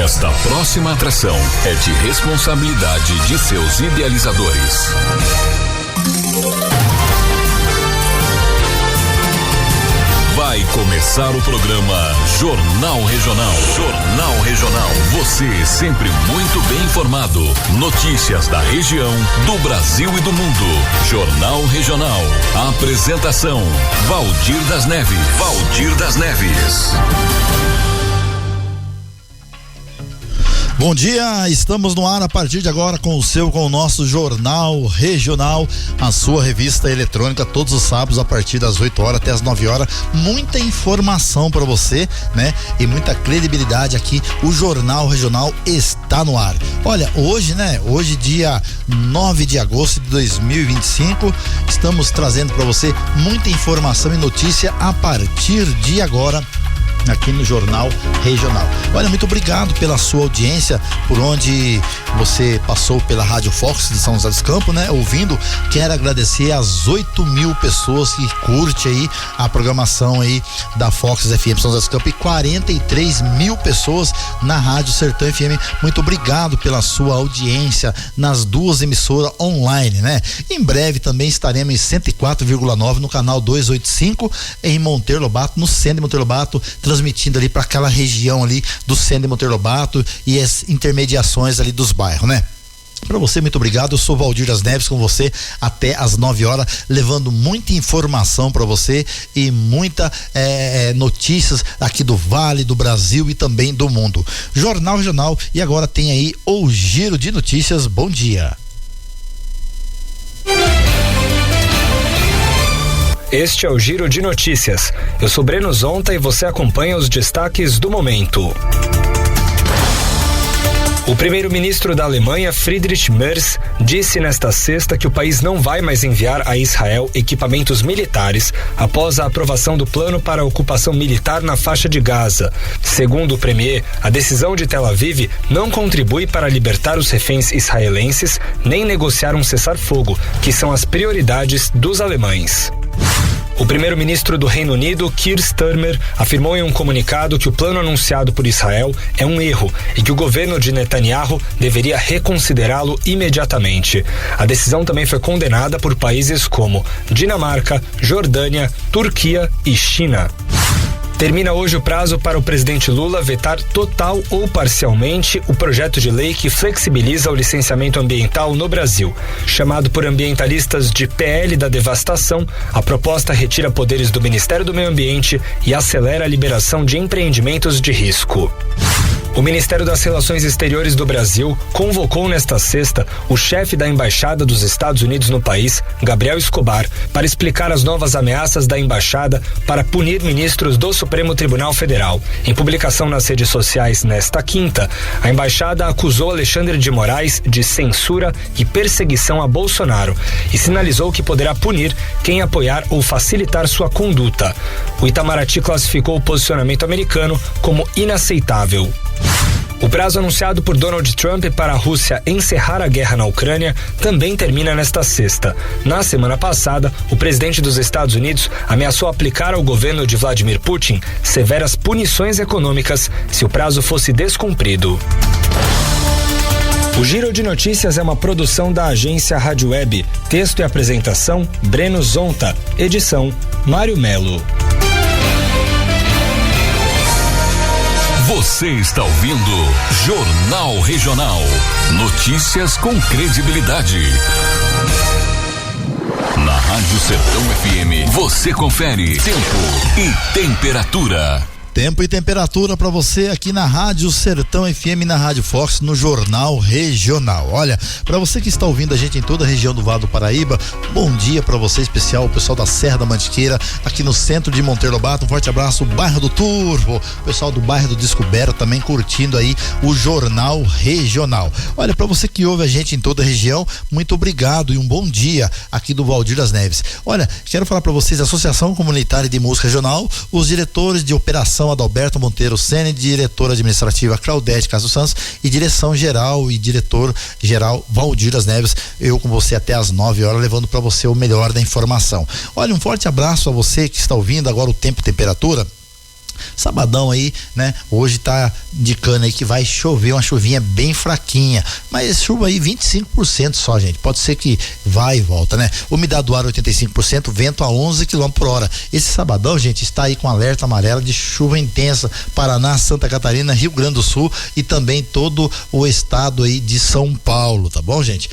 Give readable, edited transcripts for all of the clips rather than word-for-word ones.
Esta próxima atração é de responsabilidade de seus idealizadores. Vai começar o programa Jornal Regional. Jornal Regional. Você sempre muito bem informado. Notícias da região, do Brasil e do mundo. Jornal Regional. Apresentação: Valdir das Neves. Valdir das Neves. Bom dia, estamos no ar a partir de agora com o nosso Jornal Regional, a sua revista eletrônica, todos os sábados a partir das 8 horas até as 9 horas. Muita informação para você, né? E muita credibilidade aqui. O Jornal Regional está no ar. Olha, hoje, né? Hoje, dia 9 de agosto de 2025, estamos trazendo para você muita informação e notícia a partir de agora, aqui no Jornal Regional. Olha, muito obrigado pela sua audiência, por onde você passou pela Rádio Fox de São José dos Campos, né? Ouvindo. Quero agradecer às 8.000 pessoas que curte aí a programação aí da Fox FM São José dos Campos e 43.000 pessoas na Rádio Sertão FM. Muito obrigado pela sua audiência nas duas emissoras online, né? Em breve também estaremos em 104,9 no canal 285 em Monteiro Lobato, no centro de Monteiro Lobato, transmitindo ali para aquela região ali do centro de Monteiro Lobato e as intermediações ali dos bairros, né? Para você, muito obrigado. Eu sou Valdir das Neves, com você até às 9 horas, levando muita informação para você e muita notícias aqui do Vale, do Brasil e também do mundo. Jornal Regional, e agora tem aí o Giro de Notícias. Bom dia. Este é o Giro de Notícias. Eu sou Breno Zonta e você acompanha os destaques do momento. O primeiro-ministro da Alemanha, Friedrich Merz, disse nesta sexta que o país não vai mais enviar a Israel equipamentos militares após a aprovação do plano para a ocupação militar na faixa de Gaza. Segundo o premier, a decisão de Tel Aviv não contribui para libertar os reféns israelenses nem negociar um cessar-fogo, que são as prioridades dos alemães. O primeiro-ministro do Reino Unido, Keir Starmer, afirmou em um comunicado que o plano anunciado por Israel é um erro e que o governo de Netanyahu deveria reconsiderá-lo imediatamente. A decisão também foi condenada por países como Dinamarca, Jordânia, Turquia e China. Termina hoje o prazo para o presidente Lula vetar total ou parcialmente o projeto de lei que flexibiliza o licenciamento ambiental no Brasil. Chamado por ambientalistas de PL da devastação, a proposta retira poderes do Ministério do Meio Ambiente e acelera a liberação de empreendimentos de risco. O Ministério das Relações Exteriores do Brasil convocou nesta sexta o chefe da Embaixada dos Estados Unidos no país, Gabriel Escobar, para explicar as novas ameaças da embaixada para punir ministros do Supremo Tribunal Federal. Em publicação nas redes sociais nesta quinta, a embaixada acusou Alexandre de Moraes de censura e perseguição a Bolsonaro e sinalizou que poderá punir quem apoiar ou facilitar sua conduta. O Itamaraty classificou o posicionamento americano como inaceitável. O prazo anunciado por Donald Trump para a Rússia encerrar a guerra na Ucrânia também termina nesta sexta. Na semana passada, o presidente dos Estados Unidos ameaçou aplicar ao governo de Vladimir Putin severas punições econômicas se o prazo fosse descumprido. O Giro de Notícias é uma produção da agência Rádio Web. Texto e apresentação, Breno Zonta. Edição, Mário Melo. Você está ouvindo Jornal Regional. Notícias com credibilidade. Na Rádio Sertão FM, você confere tempo e temperatura. Tempo e temperatura para você aqui na Rádio Sertão FM, na Rádio Fox, no Jornal Regional. Olha, para você que está ouvindo a gente em toda a região do Vale do Paraíba, bom dia para você, especial o pessoal da Serra da Mantiqueira, aqui no centro de Monteiro Lobato. Um forte abraço, bairro do Turvo, pessoal do bairro do Descoberto também curtindo aí o Jornal Regional. Olha, para você que ouve a gente em toda a região, muito obrigado e um bom dia aqui do Valdir das Neves. Olha, quero falar para vocês, a Associação Comunitária de Música Regional, os diretores de operação Adalberto Monteiro Sene, diretora administrativa Claudete Castro Santos e direção geral e diretor geral Valdir das Neves. Eu com você até às 9 horas, levando para você o melhor da informação. Olha, um forte abraço a você que está ouvindo agora o tempo e temperatura. Sabadão aí, né? Hoje tá indicando aí que vai chover, uma chuvinha bem fraquinha, mas chuva aí 25% só, gente. Pode ser que vai e volta, né? Umidade do ar 85%, vento a 11 km/h. Esse sabadão, gente, está aí com alerta amarelo de chuva intensa. Paraná, Santa Catarina, Rio Grande do Sul e também todo o estado aí de São Paulo, tá bom, gente?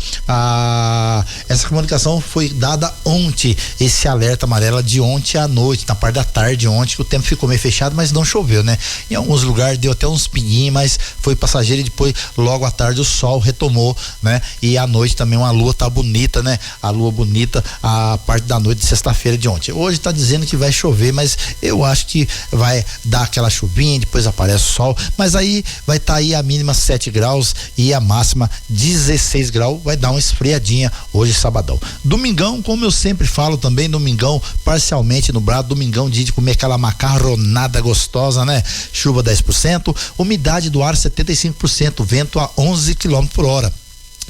Essa comunicação foi dada ontem, esse alerta amarelo de ontem à noite, na parte da tarde ontem, que o tempo ficou meio fechado, mas não choveu, né? Em alguns lugares deu até uns pinguinhos, mas foi passageiro e depois, logo à tarde, o sol retomou, né? E à noite também uma lua tá bonita, né? A lua bonita, a parte da noite de sexta-feira de ontem. Hoje tá dizendo que vai chover, mas eu acho que vai dar aquela chuvinha, depois aparece o sol, mas aí vai estar aí a mínima 7 graus e a máxima 16 graus, vai dar uma esfriadinha hoje, sabadão. Domingão, como eu sempre falo também, domingão parcialmente nublado, domingão dia de comer aquela macarronada gostosa, né? Chuva 10%, umidade do ar 75%, vento a 11 km/h.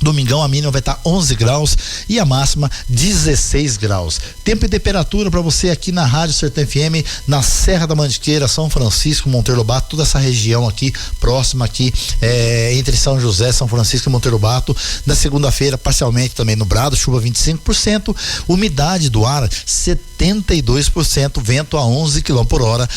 Domingão a mínima vai estar 11 graus e a máxima 16 graus. Tempo e temperatura para você aqui na Rádio Sertão FM, na Serra da Mantiqueira, São Francisco, Monteiro Lobato, toda essa região aqui, próxima aqui, entre São José, São Francisco e Monteiro Lobato. Na segunda-feira, parcialmente também nublado, chuva 25%, umidade do ar 72%, vento a 11 km/h.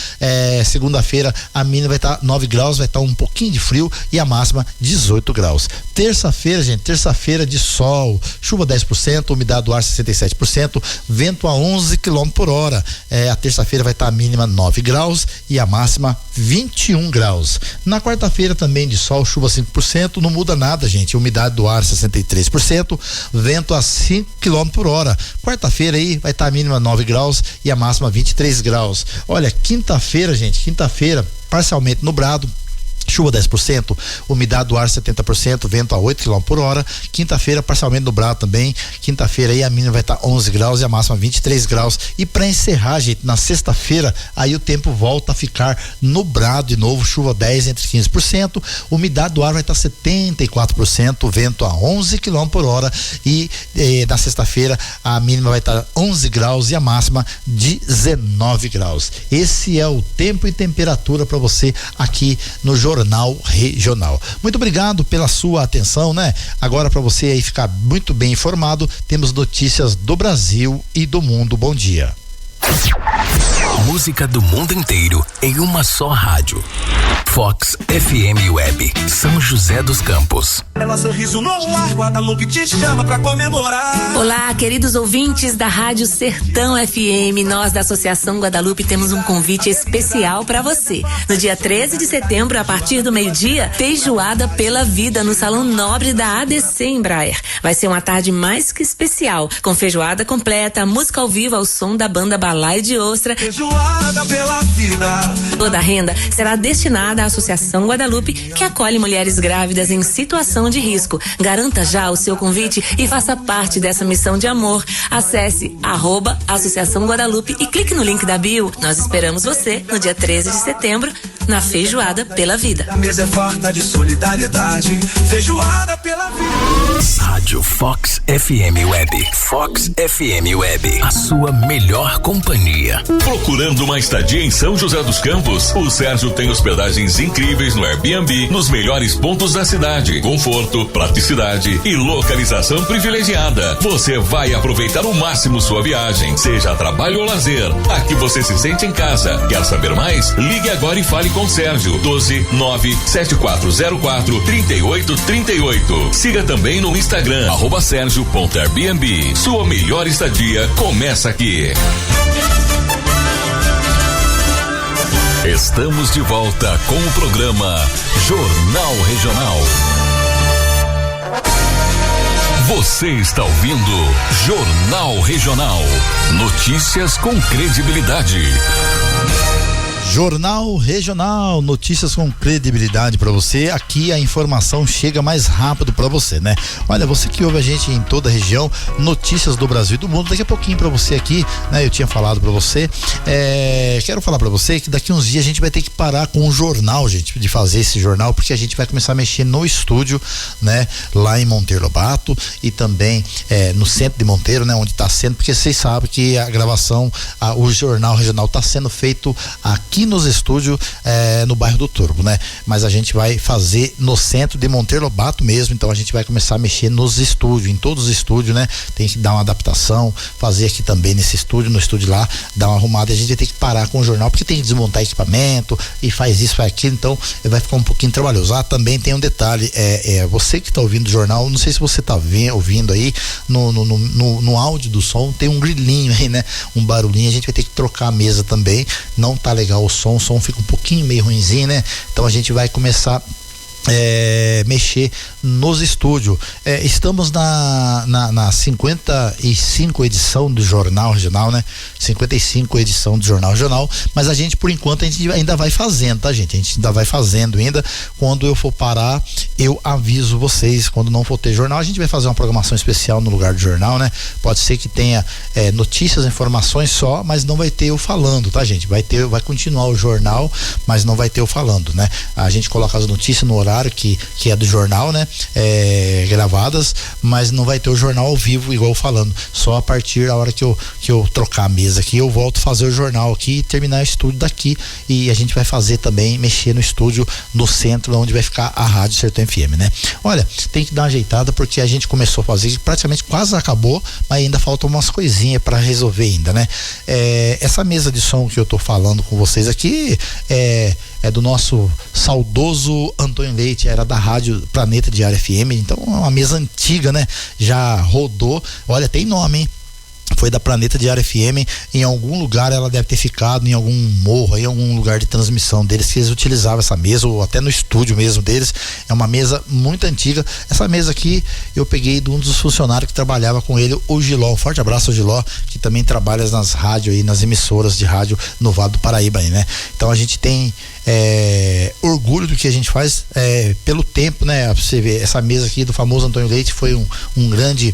Segunda-feira a mínima vai estar 9 graus, vai estar um pouquinho de frio e a máxima 18 graus. Terça-feira, gente, terça-feira de sol, chuva 10%, umidade do ar 67%, vento a 11 km/h. A terça-feira vai estar a mínima 9 graus e a máxima 21 graus. Na quarta-feira também de sol, chuva 5%, não muda nada, gente. Umidade do ar 63%, vento a 5 km/h. Quarta-feira aí vai estar a mínima 9 graus e a máxima 23 graus. Olha, quinta-feira, gente, quinta-feira parcialmente nublado, chuva 10%, umidade do ar 70%, vento a 8 km/h. Quinta-feira parcialmente nublado também. Quinta-feira aí a mínima vai estar 11 graus e a máxima 23 graus. E para encerrar, gente, na sexta-feira aí o tempo volta a ficar nublado de novo, chuva 10 entre 15%, umidade do ar vai estar 74%, vento a 11 km/h e na sexta-feira a mínima vai estar 11 graus e a máxima 19 graus. Esse é o tempo e temperatura para você aqui no Jornal Regional. Muito obrigado pela sua atenção, né? Agora, para você aí ficar muito bem informado, temos notícias do Brasil e do mundo. Bom dia. Música do mundo inteiro em uma só rádio. Fox FM Web, São José dos Campos. Ela sorriso no ar, Guadalupe te chama pra comemorar. Olá, queridos ouvintes da Rádio Sertão FM. Nós da Associação Guadalupe temos um convite especial para você. No dia 13 de setembro, a partir do meio-dia, Feijoada pela Vida no Salão Nobre da ADC Embraer. Vai ser uma tarde mais que especial, com feijoada completa, música ao vivo ao som da banda Balaio de Ostra. Feijoada pela Vida. Toda a renda será destinada à Associação Guadalupe, que acolhe mulheres grávidas em situação de risco. Garanta já o seu convite e faça parte dessa missão de amor. Acesse @Associação Guadalupe e clique no link da bio. Nós esperamos você no dia 13 de setembro na Feijoada pela Vida. A mesa é farta de solidariedade. Feijoada pela Vida. Rádio Fox FM Web. Fox FM Web, a sua melhor companhia. Procurando uma estadia em São José dos Campos? O Sérgio tem hospedagens incríveis no Airbnb, nos melhores pontos da cidade. Conforto, praticidade e localização privilegiada. Você vai aproveitar ao máximo sua viagem, seja a trabalho ou lazer. Aqui você se sente em casa. Quer saber mais? Ligue agora e fale com o Sérgio. 12-97404-3838. Siga também no Instagram, @Sergio.Airbnb. Sua melhor estadia começa aqui. Estamos de volta com o programa Jornal Regional. Você está ouvindo Jornal Regional. Notícias com credibilidade. Jornal Regional, notícias com credibilidade para você. Aqui a informação chega mais rápido para você, né? Olha, você que ouve a gente em toda a região, notícias do Brasil e do mundo. Daqui a pouquinho para você aqui, né? Eu tinha falado para você, quero falar para você que daqui uns dias a gente vai ter que parar com o jornal, gente, de fazer esse jornal, porque a gente vai começar a mexer no estúdio, né? Lá em Monteiro Lobato e também no centro de Monteiro, né? Onde está sendo, porque vocês sabem que a gravação, o Jornal Regional está sendo feito aqui aqui nos estúdios no bairro do Turbo, né? Mas a gente vai fazer no centro de Monteiro Lobato mesmo, então a gente vai começar a mexer nos estúdios, em todos os estúdios, né? Tem que dar uma adaptação, fazer aqui também nesse estúdio, no estúdio lá, dar uma arrumada, e a gente vai ter que parar com o jornal, porque tem que desmontar equipamento e faz isso, faz aquilo, então vai ficar um pouquinho trabalhoso. Também tem um detalhe, você que está ouvindo o jornal, não sei se você está ouvindo aí, no áudio do som, tem um grilinho aí, né? Um barulhinho, a gente vai ter que trocar a mesa também, não tá legal o som fica um pouquinho meio ruinzinho, né? Então a gente vai começar mexer nos estúdios. Estamos na 55 edição do Jornal Regional, né? 55 edição do Jornal Regional, mas a gente, por enquanto, a gente ainda vai fazendo, tá, gente? A gente ainda vai fazendo ainda. Quando eu for parar, eu aviso vocês. Quando não for ter jornal, a gente vai fazer uma programação especial no lugar do jornal, né? Pode ser que tenha notícias, informações só, mas não vai ter eu falando, tá, gente? Vai continuar o jornal, mas não vai ter eu falando, né? A gente coloca as notícias no horário que é do jornal, né? Gravadas, mas não vai ter o jornal ao vivo igual falando, só a partir da hora que eu trocar a mesa aqui, eu volto a fazer o jornal aqui e terminar o estúdio daqui, e a gente vai fazer também, mexer no estúdio no centro, onde vai ficar a Rádio Sertão FM, né? Olha, tem que dar uma ajeitada, porque a gente começou a fazer, praticamente quase acabou, mas ainda faltam umas coisinhas para resolver ainda, né? Essa mesa de som que eu tô falando com vocês aqui é do nosso saudoso Antônio Leite, era da Rádio Planeta Diário FM, então é uma mesa antiga, né? Já rodou, olha, tem nome, hein? Foi da Planeta Diário FM, em algum lugar ela deve ter ficado, em algum morro, em algum lugar de transmissão deles, que eles utilizavam essa mesa, ou até no estúdio mesmo deles. É uma mesa muito antiga. Essa mesa aqui eu peguei de um dos funcionários que trabalhava com ele, o Giló. Um forte abraço ao Giló, que também trabalha nas rádios aí, nas emissoras de rádio no Vale do Paraíba aí, né? Então a gente tem orgulho do que a gente faz pelo tempo, né? Pra você ver, essa mesa aqui do famoso Antônio Leite foi um grande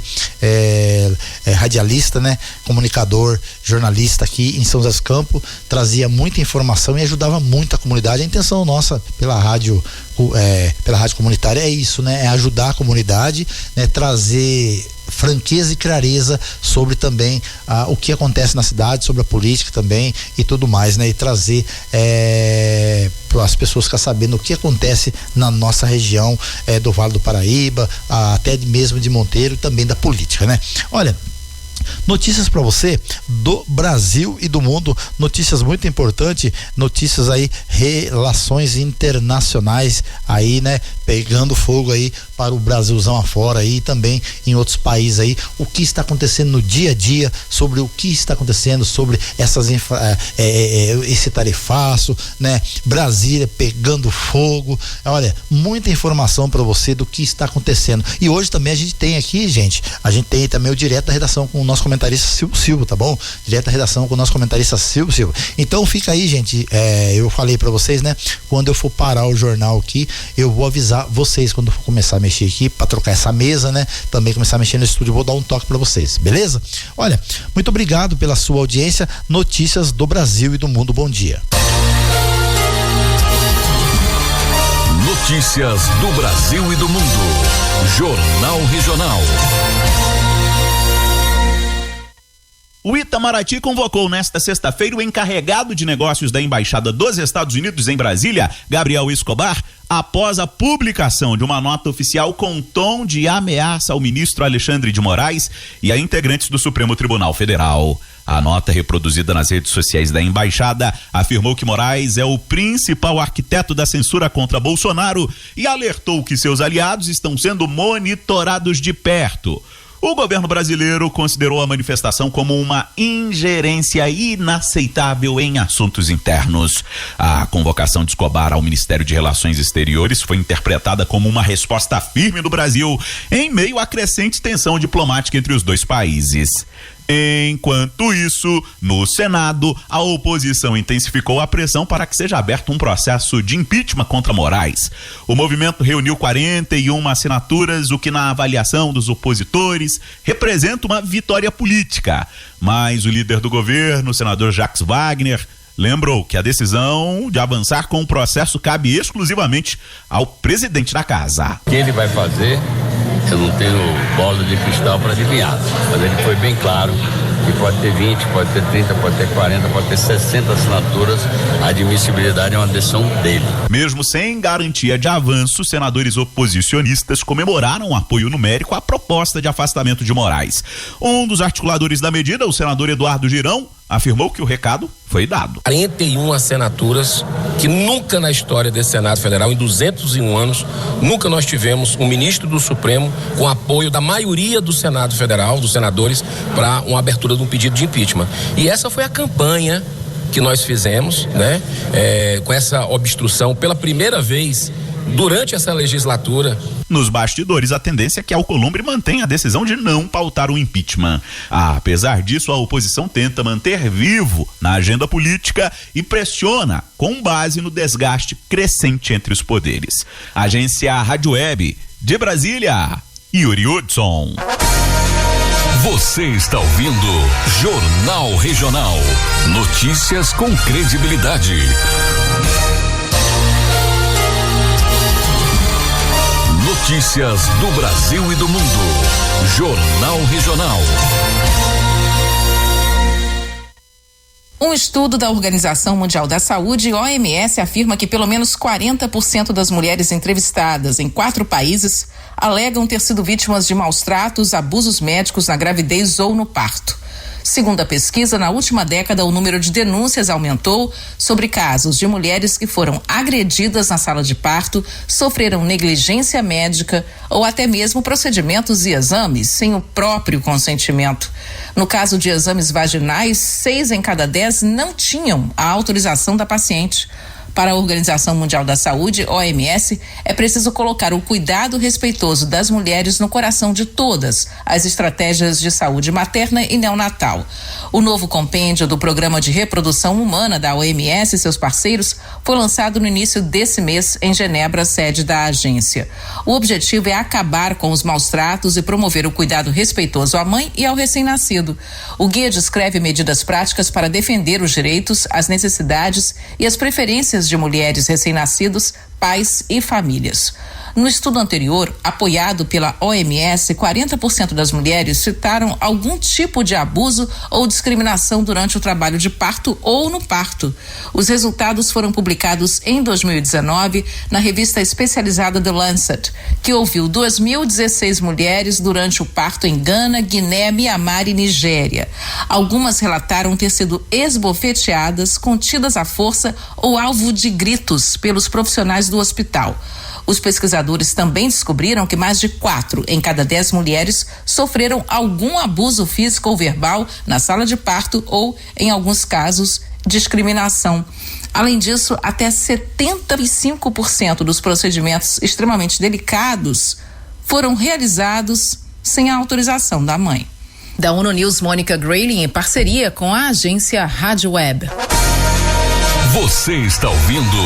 radialista, né? Comunicador, jornalista aqui em São José dos Campos, trazia muita informação e ajudava muito a comunidade. A intenção nossa pela rádio comunitária é isso, né? É ajudar a comunidade, né? Trazer franqueza e clareza sobre também o que acontece na cidade, sobre a política também e tudo mais, né? E trazer para as pessoas ficar sabendo o que acontece na nossa região do Vale do Paraíba, até mesmo de Monteiro, e também da política, né? Olha, notícias para você do Brasil e do mundo, notícias muito importantes, notícias aí, relações internacionais aí, né? Pegando fogo aí para o Brasilzão afora aí, também em outros países aí, o que está acontecendo no dia a dia, sobre o que está acontecendo, sobre esse tarifaço, né? Brasília pegando fogo, olha, muita informação para você do que está acontecendo. E hoje também a gente tem aqui, gente, a gente tem também o Direto da Redação com o nosso comentarista Silvio Silva, tá bom? Direto da Redação com o nosso comentarista Silvio Silva. Então fica aí, gente, eu falei para vocês, né? Quando eu for parar o jornal aqui, eu vou avisar vocês quando eu for começar a mexer aqui, para trocar essa mesa, né? Também começar a mexer no estúdio, eu vou dar um toque para vocês, beleza? Olha, muito obrigado pela sua audiência. Notícias do Brasil e do mundo, bom dia. Notícias do Brasil e do mundo. Jornal Regional. O Itamaraty convocou nesta sexta-feira o encarregado de negócios da Embaixada dos Estados Unidos em Brasília, Gabriel Escobar, após a publicação de uma nota oficial com tom de ameaça ao ministro Alexandre de Moraes e a integrantes do Supremo Tribunal Federal. A nota, reproduzida nas redes sociais da Embaixada, afirmou que Moraes é o principal arquiteto da censura contra Bolsonaro e alertou que seus aliados estão sendo monitorados de perto. O governo brasileiro considerou a manifestação como uma ingerência inaceitável em assuntos internos. A convocação de Escobar ao Ministério de Relações Exteriores foi interpretada como uma resposta firme do Brasil em meio à crescente tensão diplomática entre os dois países. Enquanto isso, no Senado, a oposição intensificou a pressão para que seja aberto um processo de impeachment contra Moraes. O movimento reuniu 41 assinaturas, o que na avaliação dos opositores representa uma vitória política. Mas o líder do governo, o senador Jacques Wagner, lembrou que a decisão de avançar com o processo cabe exclusivamente ao presidente da casa. O que ele vai fazer, eu não tenho bola de cristal para adivinhar, mas ele foi bem claro que pode ter 20, pode ter 30, pode ter 40, pode ter 60 assinaturas, a admissibilidade é uma decisão dele. Mesmo sem garantia de avanço, senadores oposicionistas comemoraram o apoio numérico à proposta de afastamento de Moraes. Um dos articuladores da medida, o senador Eduardo Girão, afirmou que o recado foi dado. 41 assinaturas que nunca na história desse Senado Federal, em 201 anos, nunca nós tivemos um ministro do Supremo com apoio da maioria do Senado Federal, dos senadores, para uma abertura de um pedido de impeachment. E essa foi a campanha que nós fizemos, né? Com essa obstrução pela primeira vez durante essa legislatura. Nos bastidores, a tendência é que Alcolumbre mantenha a decisão de não pautar o impeachment. Apesar disso, a oposição tenta manter vivo na agenda política e pressiona com base no desgaste crescente entre os poderes. Agência Rádio Web de Brasília, Yuri Hudson. Você está ouvindo Jornal Regional. Notícias com credibilidade. Notícias do Brasil e do mundo. Jornal Regional. Um estudo da Organização Mundial da Saúde, OMS, afirma que pelo menos 40% das mulheres entrevistadas em 4 países alegam ter sido vítimas de maus tratos, abusos médicos na gravidez ou no parto. Segundo a pesquisa, na última década, o número de denúncias aumentou sobre casos de mulheres que foram agredidas na sala de parto, sofreram negligência médica ou até mesmo procedimentos e exames sem o próprio consentimento. No caso de exames vaginais, 6 em cada 10 não tinham a autorização da paciente. Para a Organização Mundial da Saúde, OMS, é preciso colocar o cuidado respeitoso das mulheres no coração de todas as estratégias de saúde materna e neonatal. O novo compêndio do Programa de Reprodução Humana da OMS e seus parceiros foi lançado no início desse mês em Genebra, sede da agência. O objetivo é acabar com os maus tratos e promover o cuidado respeitoso à mãe e ao recém-nascido. O guia descreve medidas práticas para defender os direitos, as necessidades e as preferências de mulheres recém-nascidos, pais e famílias. No estudo anterior, apoiado pela OMS, 40% das mulheres citaram algum tipo de abuso ou discriminação durante o trabalho de parto ou no parto. Os resultados foram publicados em 2019 na revista especializada The Lancet, que ouviu 2.016 mulheres durante o parto em Gana, Guiné, Mianmar e Nigéria. Algumas relataram ter sido esbofeteadas, contidas à força ou alvo de gritos pelos profissionais do hospital. Os pesquisadores também descobriram que mais de 4 em cada 10 mulheres sofreram algum abuso físico ou verbal na sala de parto ou, em alguns casos, discriminação. Além disso, até 75% dos procedimentos extremamente delicados foram realizados sem a autorização da mãe. Da ONU News, Mônica Grayling, em parceria com a agência Rádio Web. Você está ouvindo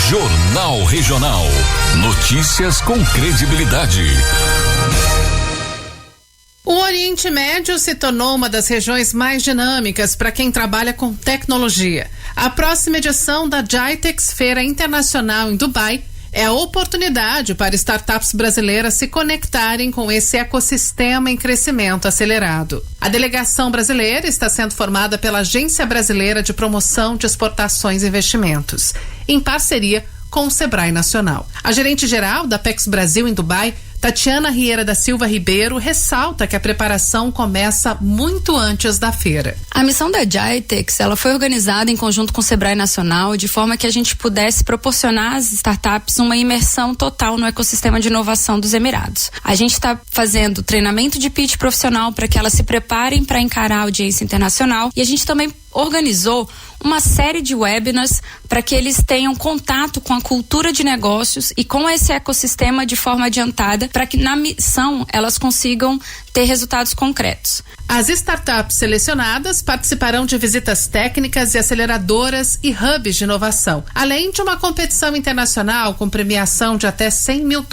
Jornal Regional. Notícias com credibilidade. O Oriente Médio se tornou uma das regiões mais dinâmicas para quem trabalha com tecnologia. A próxima edição da GITEX, Feira Internacional em Dubai, é a oportunidade para startups brasileiras se conectarem com esse ecossistema em crescimento acelerado. A delegação brasileira está sendo formada pela Agência Brasileira de Promoção de Exportações e Investimentos, em parceria com o Sebrae Nacional. A gerente-geral da Apex Brasil em Dubai, Tatiana Rieira da Silva Ribeiro, ressalta que a preparação começa muito antes da feira. A missão da GITEX, ela foi organizada em conjunto com o Sebrae Nacional, de forma que a gente pudesse proporcionar às startups uma imersão total no ecossistema de inovação dos Emirados. A gente está fazendo treinamento de pitch profissional para que elas se preparem para encarar a audiência internacional, e a gente também organizou uma série de webinars para que eles tenham contato com a cultura de negócios e com esse ecossistema de forma adiantada, para que na missão elas consigam ter resultados concretos. As startups selecionadas participarão de visitas técnicas e aceleradoras e hubs de inovação, além de uma competição internacional com premiação de até $100 mil.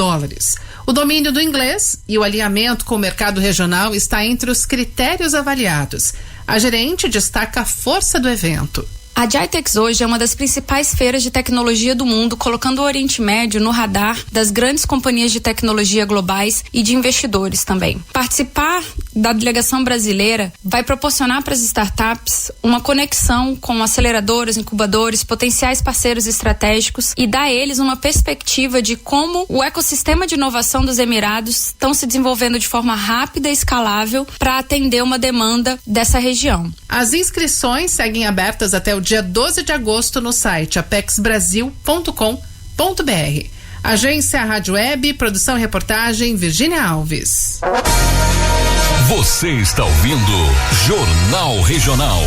O domínio do inglês e o alinhamento com o mercado regional está entre os critérios avaliados. A gerente destaca a força do evento. A GITEX hoje é uma das principais feiras de tecnologia do mundo, colocando o Oriente Médio no radar das grandes companhias de tecnologia globais e de investidores também. Participar da delegação brasileira vai proporcionar para as startups uma conexão com aceleradoras, incubadores, potenciais parceiros estratégicos e dar a eles uma perspectiva de como o ecossistema de inovação dos Emirados estão se desenvolvendo de forma rápida e escalável para atender uma demanda dessa região. As inscrições seguem abertas até o dia 12 de agosto no site apexbrasil.com.br. Agência Rádio Web, produção e reportagem Virgínia Alves. Você está ouvindo Jornal Regional.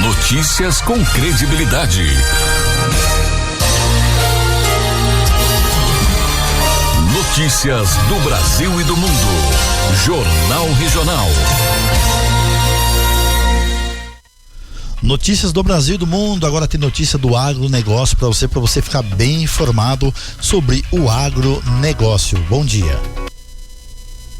Notícias com credibilidade. Notícias do Brasil e do mundo. Jornal Regional. Notícias do Brasil e do mundo. Agora tem notícia do agronegócio para você ficar bem informado sobre o agronegócio. Bom dia.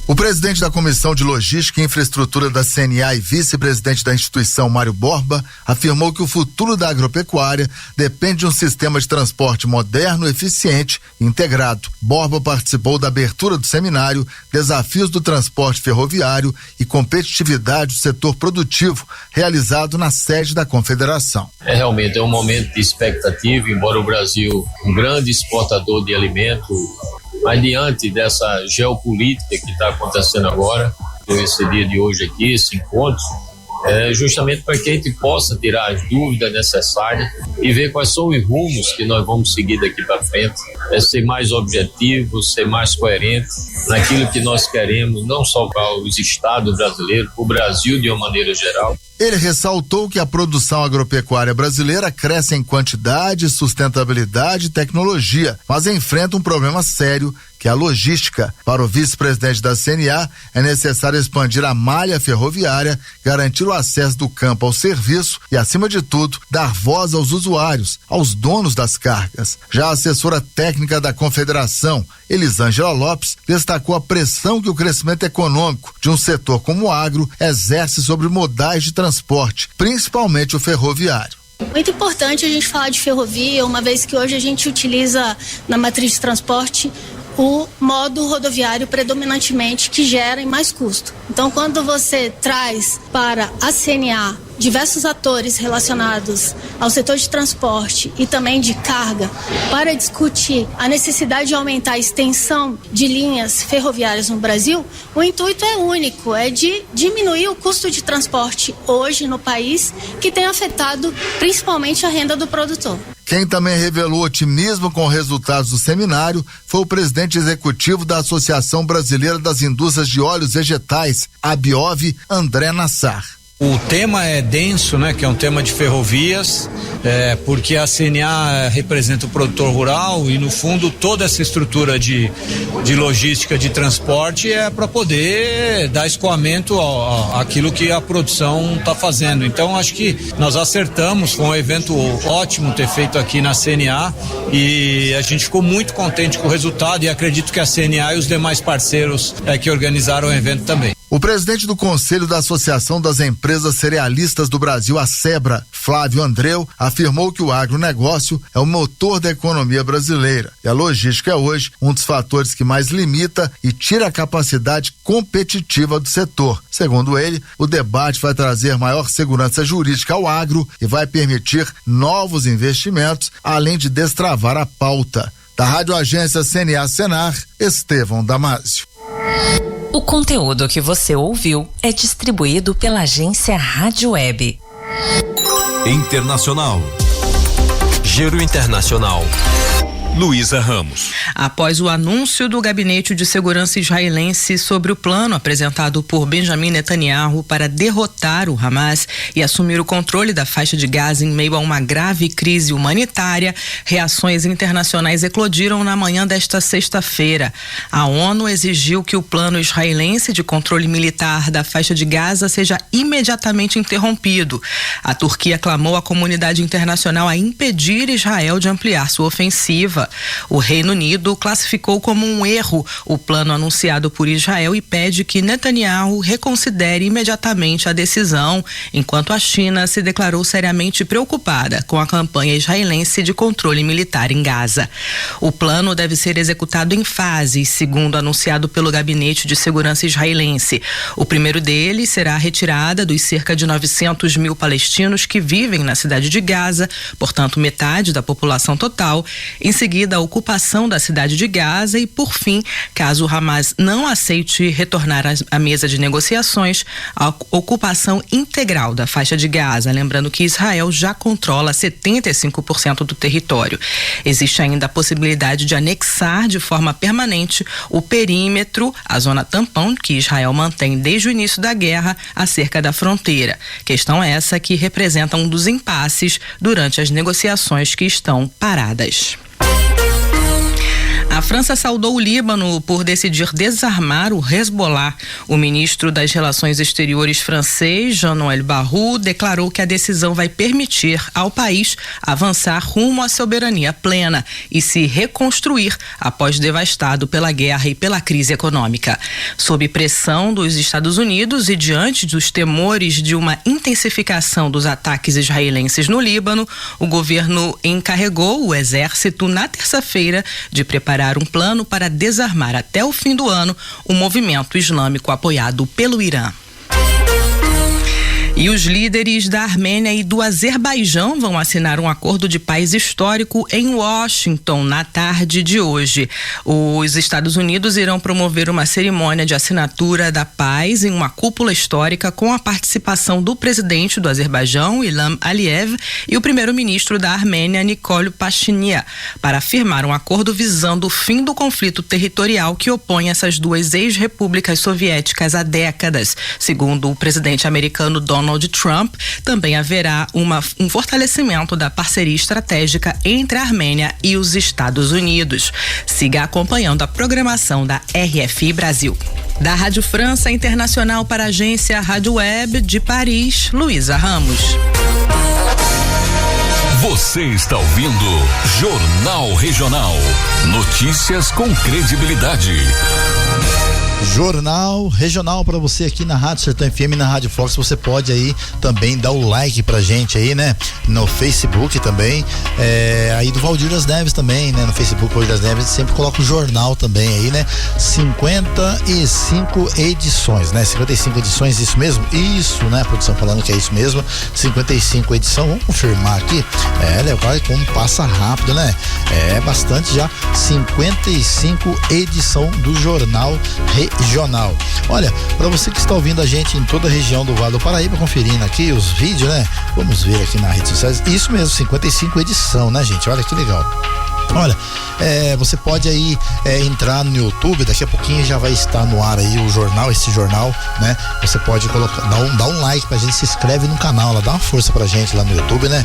O presidente da Comissão de Logística e Infraestrutura da CNA e vice-presidente da instituição, Mário Borba, afirmou que o futuro da agropecuária depende de um sistema de transporte moderno, eficiente e integrado. Borba participou da abertura do seminário Desafios do Transporte Ferroviário e Competitividade do Setor Produtivo, realizado na sede da Confederação. Realmente um momento de expectativa, embora o Brasil, um grande exportador de alimento, mas diante dessa geopolítica que está acontecendo agora, esse dia de hoje aqui, esse encontro, justamente para que a gente possa tirar as dúvidas necessárias e ver quais são os rumos que nós vamos seguir daqui para frente, ser mais objetivo, ser mais coerente naquilo que nós queremos, não só para os estados brasileiros, para o Brasil de uma maneira geral. Ele ressaltou que a produção agropecuária brasileira cresce em quantidade, sustentabilidade e tecnologia, mas enfrenta um problema sério, que é a logística. Para o vice-presidente da CNA, é necessário expandir a malha ferroviária, garantir o acesso do campo ao serviço e, acima de tudo, dar voz aos usuários, aos donos das cargas. Já a assessora técnica da Confederação, Elisângela Lopes, destacou a pressão que o crescimento econômico de um setor como o agro exerce sobre modais de transporte, principalmente o ferroviário. Muito importante a gente falar de ferrovia, uma vez que hoje a gente utiliza na matriz de transporte o modo rodoviário predominantemente, que gera mais custo. Então, quando você traz para a CNA diversos atores relacionados ao setor de transporte e também de carga para discutir a necessidade de aumentar a extensão de linhas ferroviárias no Brasil, o intuito é único, é de diminuir o custo de transporte hoje no país, que tem afetado principalmente a renda do produtor. Quem também revelou otimismo com os resultados do seminário foi o presidente executivo da Associação Brasileira das Indústrias de Óleos Vegetais, ABIOV, André Nassar. O tema é denso, né? Que é um tema de ferrovias, porque a CNA representa o produtor rural e, no fundo, toda essa estrutura de logística de transporte é para poder dar escoamento àquilo que a produção está fazendo. Então, acho que nós acertamos, foi um evento ótimo ter feito aqui na CNA e a gente ficou muito contente com o resultado e acredito que a CNA e os demais parceiros que organizaram o evento também. O presidente do Conselho da Associação das Empresas Cerealistas do Brasil, a SEBRA, Flávio Andreu, afirmou que o agronegócio é o motor da economia brasileira e a logística é hoje um dos fatores que mais limita e tira a capacidade competitiva do setor. Segundo ele, o debate vai trazer maior segurança jurídica ao agro e vai permitir novos investimentos, além de destravar a pauta. Da Rádio Agência CNA Senar, Estevão Damásio. O conteúdo que você ouviu é distribuído pela agência Rádio Web. Internacional. Giro Internacional. Luísa Ramos. Após o anúncio do Gabinete de Segurança israelense sobre o plano apresentado por Benjamin Netanyahu para derrotar o Hamas e assumir o controle da faixa de Gaza em meio a uma grave crise humanitária, reações internacionais eclodiram na manhã desta sexta-feira. A ONU exigiu que o plano israelense de controle militar da faixa de Gaza seja imediatamente interrompido. A Turquia clamou à comunidade internacional a impedir Israel de ampliar sua ofensiva. Cuba. O Reino Unido classificou como um erro o plano anunciado por Israel e pede que Netanyahu reconsidere imediatamente a decisão, enquanto a China se declarou seriamente preocupada com a campanha israelense de controle militar em Gaza. O plano deve ser executado em fases, segundo anunciado pelo Gabinete de Segurança israelense. O primeiro deles será a retirada dos cerca de 900 mil palestinos que vivem na cidade de Gaza, portanto metade da população total. Em seguida, a ocupação da cidade de Gaza e, por fim, caso o Hamas não aceite retornar à mesa de negociações, a ocupação integral da faixa de Gaza, lembrando que Israel já controla 75% do território. Existe ainda a possibilidade de anexar de forma permanente o perímetro, a zona tampão que Israel mantém desde o início da guerra acerca da fronteira. Questão essa que representa um dos impasses durante as negociações que estão paradas. A França saudou o Líbano por decidir desarmar o Hezbollah. O ministro das Relações Exteriores francês, Jean-Noël Barrot, declarou que a decisão vai permitir ao país avançar rumo à soberania plena e se reconstruir após devastado pela guerra e pela crise econômica. Sob pressão dos Estados Unidos e diante dos temores de uma intensificação dos ataques israelenses no Líbano, o governo encarregou o exército na terça-feira de preparar um plano para desarmar até o fim do ano o movimento islâmico apoiado pelo Irã. E os líderes da Armênia e do Azerbaijão vão assinar um acordo de paz histórico em Washington na tarde de hoje. Os Estados Unidos irão promover uma cerimônia de assinatura da paz em uma cúpula histórica com a participação do presidente do Azerbaijão, Ilham Aliyev, e o primeiro-ministro da Armênia, Nikol Pashinyan, para firmar um acordo visando o fim do conflito territorial que opõe essas duas ex-repúblicas soviéticas há décadas. Segundo o presidente americano Donald Trump, também haverá um fortalecimento da parceria estratégica entre a Armênia e os Estados Unidos. Siga acompanhando a programação da RFI Brasil. Da Rádio França Internacional para a agência Rádio Web de Paris, Luísa Ramos. Você está ouvindo Jornal Regional. Notícias com credibilidade. Jornal Regional para você aqui na Rádio Sertão FM, na Rádio Fox. Você pode aí também dar o like pra gente aí, né? No Facebook também, aí do Valdir das Neves também, né? No Facebook Valdir das Neves sempre coloca o jornal também aí, né? 55 edições, né? 55 edições, isso mesmo? Isso, né? A produção falando que é isso mesmo, 55 edição, vamos confirmar aqui. Legal, como passa rápido, né? É bastante já, 55 edição do Jornal Regional. Olha, para você que está ouvindo a gente em toda a região do Vale do Paraíba, conferindo aqui os vídeos, né? Vamos ver aqui nas redes sociais. Isso mesmo, 55 edição, né, gente? Olha que legal. Olha, você pode aí entrar no YouTube, daqui a pouquinho já vai estar no ar aí o jornal, esse jornal, né? Você pode colocar, dar um like pra gente, se inscreve no canal lá, dá uma força pra gente lá no YouTube, né?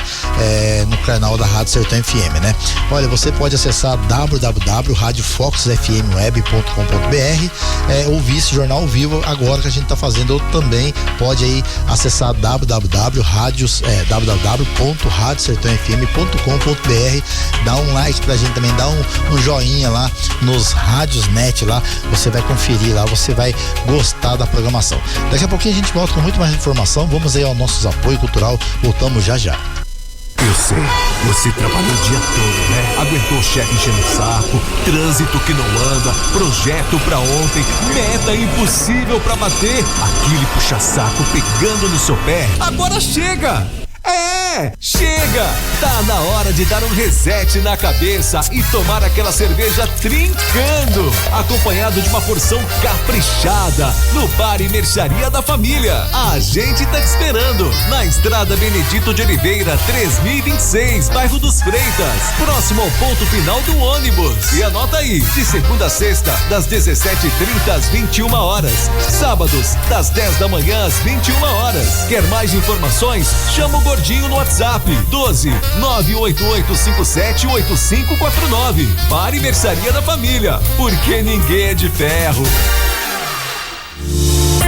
No canal da Rádio Sertão FM, né? Olha, você pode acessar www.radiofoxfm.com.br, ouvir esse jornal ao vivo agora que a gente tá fazendo, ou também pode aí acessar www.radiosertãofm.com.br, dá um like pra gente também, dá um joinha lá nos rádios net lá, você vai conferir lá, você vai gostar da programação. Daqui a pouquinho a gente volta com muito mais informação, vamos aí ao nosso apoio cultural, voltamos já já. Eu sei, você trabalhou o dia todo, né? Aguentou o chefe enchendo o saco, trânsito que não anda, projeto pra ontem, meta impossível pra bater, aquele puxa-saco pegando no seu pé. Agora chega! Chega! Tá na hora de dar um reset na cabeça e tomar aquela cerveja trincando, acompanhado de uma porção caprichada no Bar e Mercearia da Família. A gente tá te esperando na Estrada Benedito de Oliveira, 3026, bairro dos Freitas, próximo ao ponto final do ônibus. E anota aí, de segunda a sexta, das 17h30 às 21 horas, sábados, das 10 da manhã às 21 horas. Quer mais informações? Chama o Gordinho no WhatsApp 12 988578549. Bar e Mercearia da Família, porque ninguém é de ferro.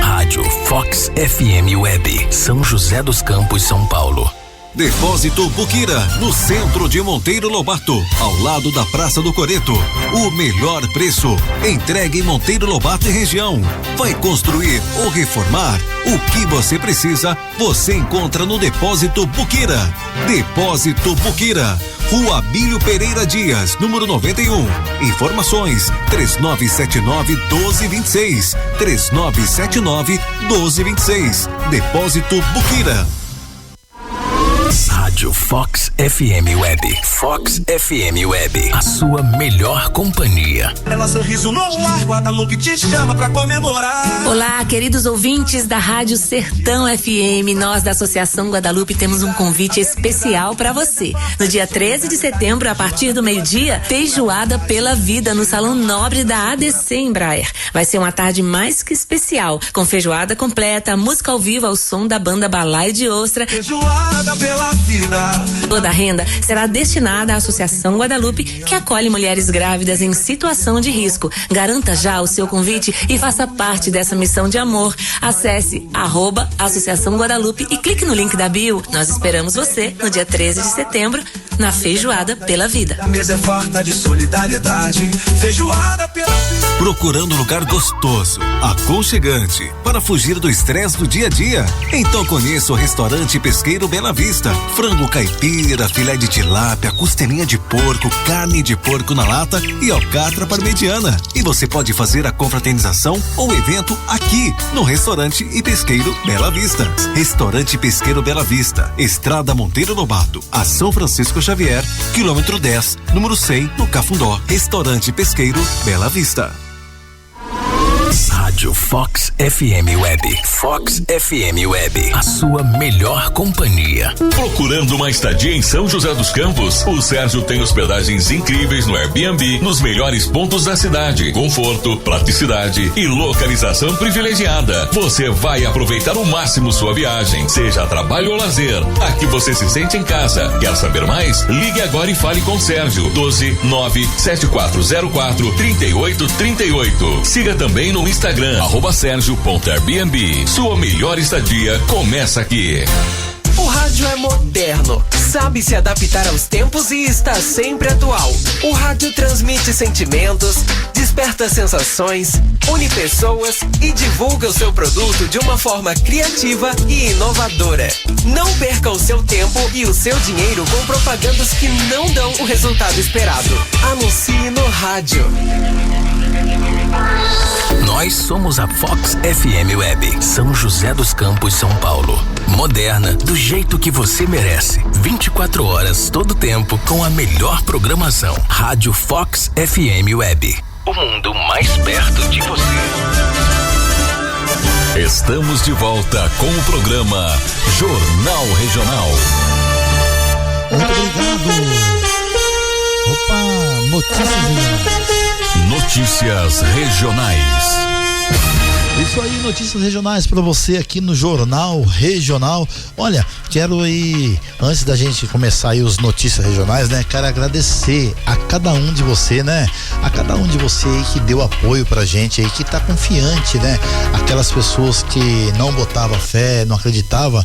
Rádio Fox FM Web, São José dos Campos, São Paulo. Depósito Buquira, no centro de Monteiro Lobato, ao lado da Praça do Coreto. O melhor preço. Entregue em Monteiro Lobato e região. Vai construir ou reformar? O que você precisa, você encontra no Depósito Buquira. Depósito Buquira, Rua Abílio Pereira Dias, número 91. Informações: 3979-1226. 3979-1226. Depósito Buquira. Rádio Fox FM Web. Fox FM Web. A sua melhor companhia. Ela sorriso no ar, Guadalupe te chama pra comemorar. Olá, queridos ouvintes da Rádio Sertão FM. Nós da Associação Guadalupe temos um convite especial para você. No dia 13 de setembro, a partir do meio-dia, feijoada pela vida no Salão Nobre da ADC Embraer. Vai ser uma tarde mais que especial, com feijoada completa, música ao vivo ao som da banda Balaio de Ostra. Feijoada pela vida. Toda a renda será destinada à Associação Guadalupe, que acolhe mulheres grávidas em situação de risco. Garanta já o seu convite e faça parte dessa missão de amor. Acesse @Associação Guadalupe e clique no link da bio. Nós esperamos você no dia 13 de setembro na Feijoada pela Vida. A mesa é farta de solidariedade. Feijoada pela vida. Procurando um lugar gostoso, aconchegante, para fugir do estresse do dia a dia? Então conheça o Restaurante Pesqueiro Bela Vista. Frango caipira, filé de tilápia, costelinha de porco, carne de porco na lata e alcatra parmegiana. E você pode fazer a confraternização ou evento aqui no Restaurante e Pesqueiro Bela Vista. Restaurante Pesqueiro Bela Vista, Estrada Monteiro Lobato, a São Francisco Xavier, quilômetro 10, número 100, no Cafundó. Restaurante Pesqueiro Bela Vista. Rádio Fox FM Web. Fox FM Web. A sua melhor companhia. Procurando uma estadia em São José dos Campos? O Sérgio tem hospedagens incríveis no Airbnb, nos melhores pontos da cidade. Conforto, praticidade e localização privilegiada. Você vai aproveitar ao máximo sua viagem, seja a trabalho ou lazer. Aqui você se sente em casa. Quer saber mais? Ligue agora e fale com o Sérgio. 12-97404-3838. Siga também no Instagram, @Sergio.Airbnb. Sua melhor estadia começa aqui. O rádio é moderno, sabe se adaptar aos tempos e está sempre atual. O rádio transmite sentimentos, desperta sensações, une pessoas e divulga o seu produto de uma forma criativa e inovadora. Não perca o seu tempo e o seu dinheiro com propagandas que não dão o resultado esperado. Anuncie no rádio. Nós somos a Fox FM Web, São José dos Campos, São Paulo. Moderna, do jeito que você merece. 24 horas, todo tempo, com a melhor programação. Rádio Fox FM Web. O mundo mais perto de você. Estamos de volta com o programa Jornal Regional. Muito obrigado. Opa, notícias regionais. Notícias regionais. Isso aí, notícias regionais para você aqui no Jornal Regional. Olha, quero aí, antes da gente começar aí os notícias regionais, né? Quero agradecer a cada um de você, né? A cada um de você aí que deu apoio pra gente aí, que tá confiante, né? Aquelas pessoas que não botavam fé, não acreditavam,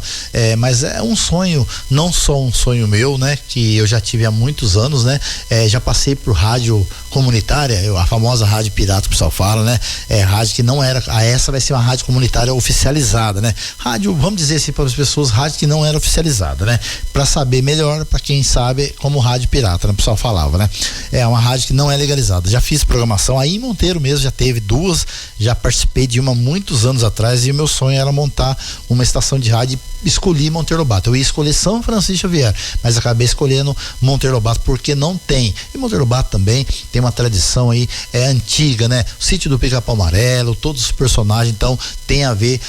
mas é um sonho, não só um sonho meu, né? Que eu já tive há muitos anos, né? Já passei por rádio comunitária, a famosa rádio pirata que o pessoal fala, né? Rádio que não era, essa vai ser uma rádio comunitária oficializada, né? Rádio, vamos dizer assim para as pessoas, rádio que não era oficializada, né? Para saber melhor, para quem sabe, como rádio pirata, né? O pessoal falava, né? É uma rádio que não é legalizada. Já fiz programação aí em Monteiro mesmo, já teve duas, já participei de uma muitos anos atrás e o meu sonho era montar uma estação de rádio. Escolhi Monteiro Lobato. Eu ia escolher São Francisco Xavier, mas acabei escolhendo Monteiro Lobato porque não tem. E Monteiro Lobato também tem uma tradição aí antiga, né? O Sítio do Pica-Pau Amarelo, todos os personagens, então tem a ver,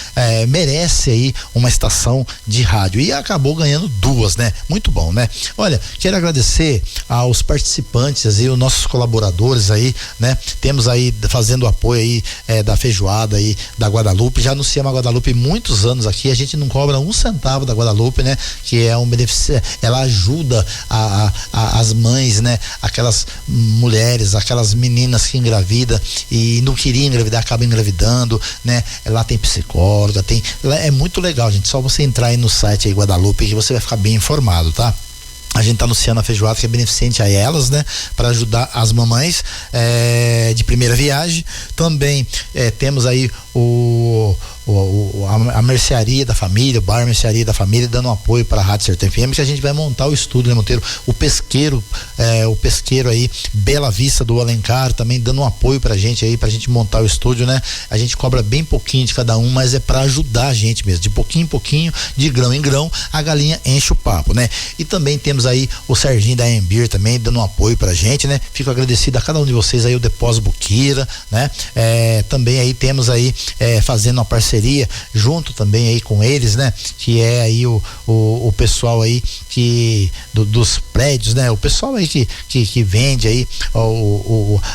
merece aí uma estação de rádio. E acabou ganhando duas, né? Muito bom, né? Olha, quero agradecer aos participantes e os nossos colaboradores aí, né? Temos aí fazendo apoio aí da feijoada aí da Guadalupe. Já anunciamos a Guadalupe muitos anos aqui, a gente não cobra um centavo da Guadalupe, né? Que é um benefício, ela ajuda as mães, né? Aquelas mulheres, aquelas meninas que engravidam e não queriam engravidar, acabam engravidando, né? Lá tem psicóloga, é muito legal, gente. Só você entrar aí no site aí Guadalupe que você vai ficar bem informado, tá? A gente tá anunciando a feijoada que é beneficente a elas, né? Para ajudar as mamães de primeira viagem. Também temos aí a mercearia da família, o bar Mercearia da Família, dando um apoio para a Rádio Sertão FM, que a gente vai montar o estúdio, né, Monteiro? O pesqueiro aí, Bela Vista do Alencar, também dando um apoio pra gente aí, pra gente montar o estúdio, né? A gente cobra bem pouquinho de cada um, mas é para ajudar a gente mesmo, de pouquinho em pouquinho, de grão em grão, a galinha enche o papo, né? E também temos aí o Serginho da Embir também dando um apoio pra gente, né? Fico agradecido a cada um de vocês aí, o Depósito Buquira, né? Também aí temos aí fazendo uma parceria junto também aí com eles, né? Que é aí o pessoal aí dos prédios, né? O pessoal aí que vende aí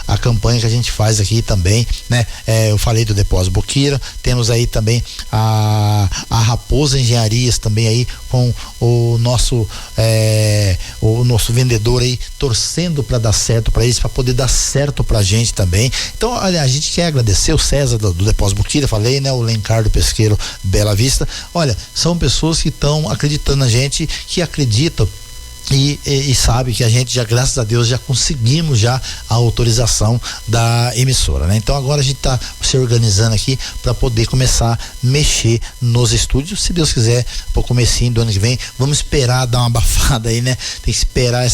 a campanha que a gente faz aqui também, né? Eu falei do Depósito Buquira, temos aí também a Raposa Engenharias também aí com o nosso vendedor aí torcendo para dar certo para eles, para poder dar certo pra gente também. Então, olha, a gente quer agradecer o César do Depósito Buquira, falei, né? O Lencar do Pesqueiro Bela Vista. Olha, são pessoas que estão acreditando na gente, que acreditam e sabe que a gente já, graças a Deus, já conseguimos já a autorização da emissora, né? Então agora a gente tá se organizando aqui para poder começar a mexer nos estúdios, se Deus quiser, pro comecinho do ano que vem. Vamos esperar dar uma abafada aí, né? Tem que esperar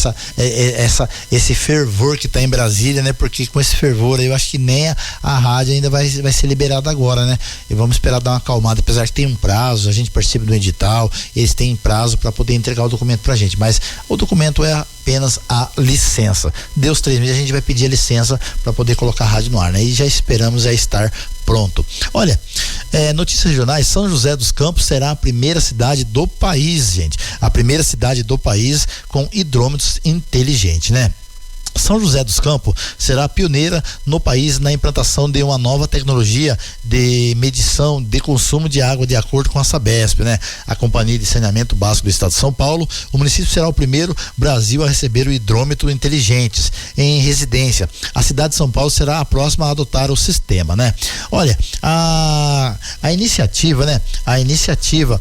esse fervor que tá em Brasília, né? Porque com esse fervor aí eu acho que nem a rádio ainda vai ser liberada agora, né? E vamos esperar dar uma acalmada, apesar que tem um prazo, a gente participa do edital, eles têm prazo para poder entregar o documento pra gente, mas o documento é apenas a licença. Deus 3 meses a gente vai pedir a licença para poder colocar a rádio no ar, né? E já esperamos estar pronto. Olha, notícias regionais: São José dos Campos será a primeira cidade do país, gente. A primeira cidade do país com hidrômetros inteligentes, né? São José dos Campos será pioneira no país na implantação de uma nova tecnologia de medição de consumo de água de acordo com a Sabesp, né? A Companhia de Saneamento Básico do Estado de São Paulo. O município será o primeiro Brasil a receber o hidrômetro inteligentes em residência. A cidade de São Paulo será a próxima a adotar o sistema, né? Olha, a iniciativa, né? A iniciativa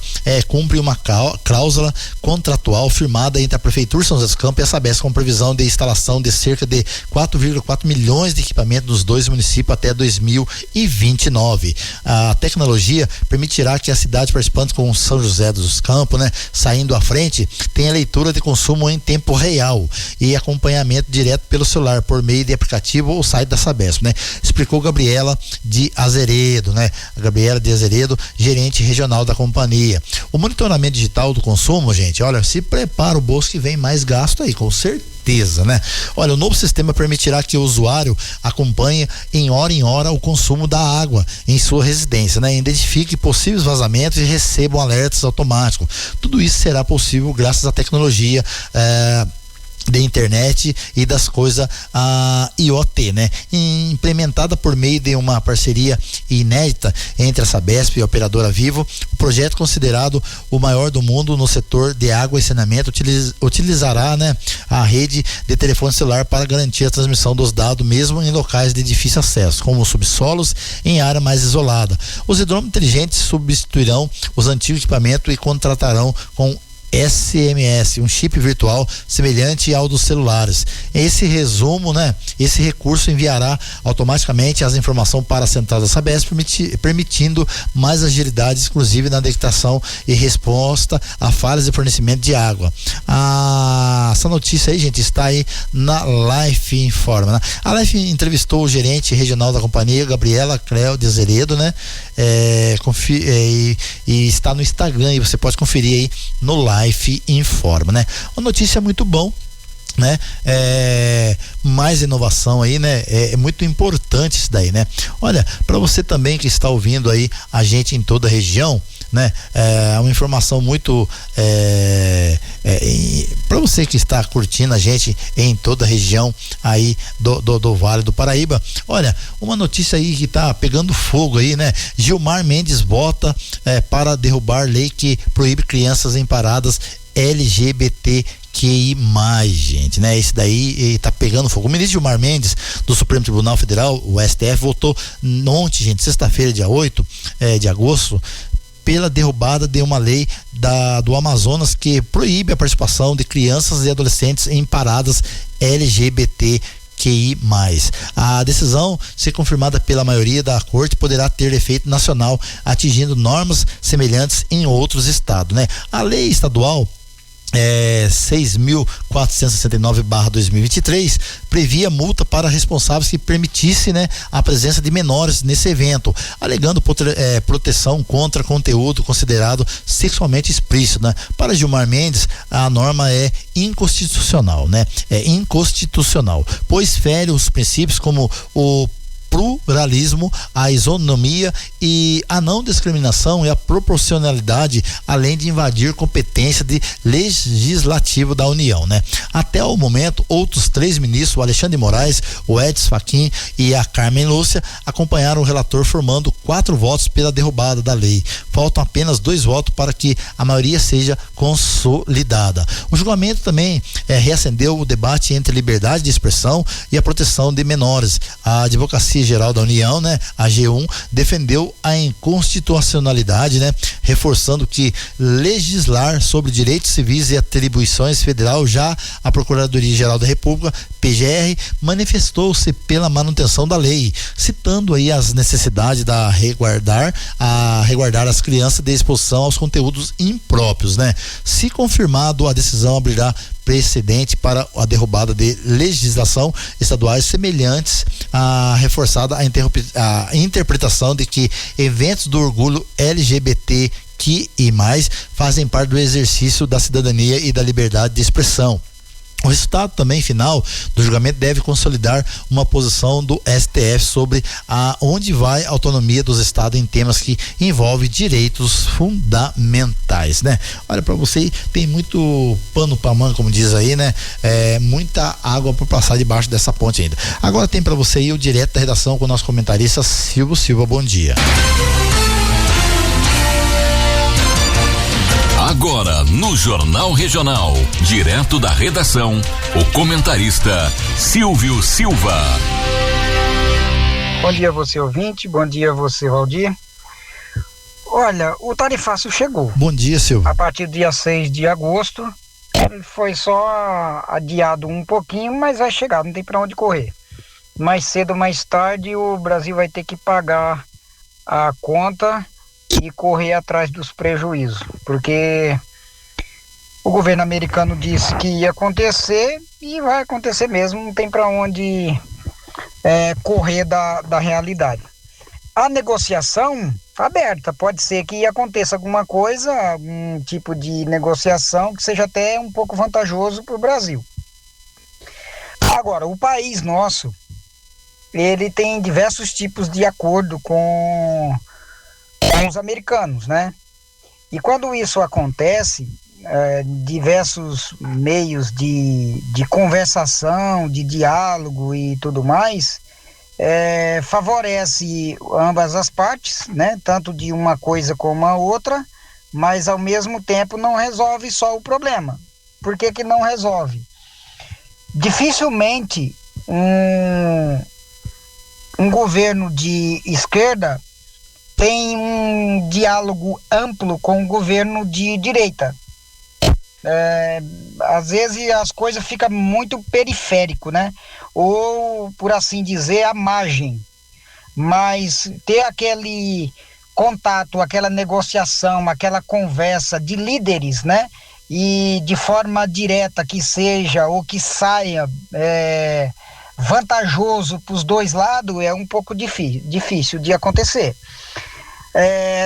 cumpre uma cláusula contratual firmada entre a Prefeitura de São José dos Campos e a Sabesp, com previsão de instalação de cerca de 4,4 milhões de equipamentos nos dois municípios até 2029. A tecnologia permitirá que a cidade participante com São José dos Campos, né, saindo à frente, tenha leitura de consumo em tempo real e acompanhamento direto pelo celular por meio de aplicativo ou site da Sabesp, né? Explicou Gabriela de Azeredo, né? A Gabriela de Azeredo, gerente regional da companhia. O monitoramento digital do consumo, gente, olha, se prepara o bolso que vem mais gasto aí, com certeza, né? Olha, o novo sistema permitirá que o usuário acompanhe em hora o consumo da água em sua residência, né? Identifique possíveis vazamentos e recebam alertas automáticos. Tudo isso será possível graças à tecnologia de internet e das coisas IoT, né? Implementada por meio de uma parceria inédita entre a Sabesp e a operadora Vivo, o projeto, considerado o maior do mundo no setor de água e saneamento, utilizará, né, a rede de telefone celular para garantir a transmissão dos dados mesmo em locais de difícil acesso, como subsolos em área mais isolada. Os hidrômetros inteligentes substituirão os antigos equipamentos e contratarão com SMS, um chip virtual semelhante ao dos celulares. Esse resumo, né? Esse recurso enviará automaticamente as informações para a central da Sabesp, permitindo mais agilidade, inclusive na detectação e resposta a falhas de fornecimento de água. Essa notícia aí, gente, está aí na Life Informa, né? A Life entrevistou o gerente regional da companhia, Gabriela Cleo de Azeredo, né? E está no Instagram, e você pode conferir aí no Life Informa, né? Uma notícia muito bom, né? Mais inovação aí, né? É muito importante isso daí, né? Olha, para você também que está ouvindo aí a gente em toda a região, né? É uma informação muito para você que está curtindo a gente em toda a região aí do Vale do Paraíba. Olha, uma notícia aí que tá pegando fogo aí, né? Gilmar Mendes vota para derrubar lei que proíbe crianças em paradas LGBTQI+, gente, né? Esse daí tá pegando fogo. O ministro Gilmar Mendes, do Supremo Tribunal Federal, o STF, votou ontem, gente, sexta-feira, dia 8 de agosto, pela derrubada de uma lei do Amazonas que proíbe a participação de crianças e adolescentes em paradas LGBTQI+. A decisão, se confirmada pela maioria da corte, poderá ter efeito nacional, atingindo normas semelhantes em outros estados, né? A lei estadual 6.469/2023 previa multa para responsáveis que permitisse, né, a presença de menores nesse evento, alegando proteção contra conteúdo considerado sexualmente explícito, né? Para Gilmar Mendes, a norma é inconstitucional, né? É inconstitucional, pois fere os princípios como o pluralismo, a isonomia e a não discriminação e a proporcionalidade, além de invadir competência de legislativo da União, né? Até o momento, outros 3 ministros, o Alexandre de Moraes, o Edson Fachin e a Carmen Lúcia, acompanharam o relator, formando 4 votos pela derrubada da lei. Faltam apenas 2 votos para que a maioria seja consolidada. O julgamento também reacendeu o debate entre liberdade de expressão e a proteção de menores. A Advocacia Geral da União, né, a G1, defendeu a inconstitucionalidade, né, reforçando que legislar sobre direitos civis e atribuições federal. Já a Procuradoria Geral da República, PGR, manifestou-se pela manutenção da lei, citando aí as necessidades da resguardar as crianças de exposição aos conteúdos impróprios, né? Se confirmado, a decisão abrirá precedente para a derrubada de legislação estaduais semelhantes, reforçada a interpretação de que eventos do orgulho LGBTQI+, fazem parte do exercício da cidadania e da liberdade de expressão. O resultado também final do julgamento deve consolidar uma posição do STF sobre onde vai a autonomia dos estados em temas que envolvem direitos fundamentais, né? Olha, para você, tem muito pano pra manga, como diz aí, né? Muita água para passar debaixo dessa ponte ainda. Agora tem para você aí o direto da redação com o nosso comentarista Silvio Silva. Bom dia. Agora, no Jornal Regional, direto da redação, o comentarista Silvio Silva. Bom dia, você ouvinte, bom dia, você, Valdir. Olha, o tarifaço chegou. Bom dia, Silvio. A partir do dia 6 de agosto, ele foi só adiado um pouquinho, mas vai chegar, não tem pra onde correr. Mais cedo ou mais tarde, o Brasil vai ter que pagar a conta e correr atrás dos prejuízos, porque o governo americano disse que ia acontecer e vai acontecer mesmo, não tem para onde correr da realidade. A negociação está aberta, pode ser que aconteça alguma coisa, algum tipo de negociação que seja até um pouco vantajoso para o Brasil. Agora, o país nosso, ele tem diversos tipos de acordo com os americanos, né? E quando isso acontece, diversos meios de conversação, de diálogo e tudo mais, favorece ambas as partes, né? Tanto de uma coisa como a outra, mas ao mesmo tempo não resolve só o problema. Por que que não resolve? Dificilmente um governo de esquerda tem um diálogo amplo com o governo de direita. Às vezes as coisas ficam muito periférico, né? Ou, por assim dizer, à margem. Mas ter aquele contato, aquela negociação, aquela conversa de líderes, né? E de forma direta que seja, ou que saia vantajoso para os dois lados, é um pouco difícil de acontecer.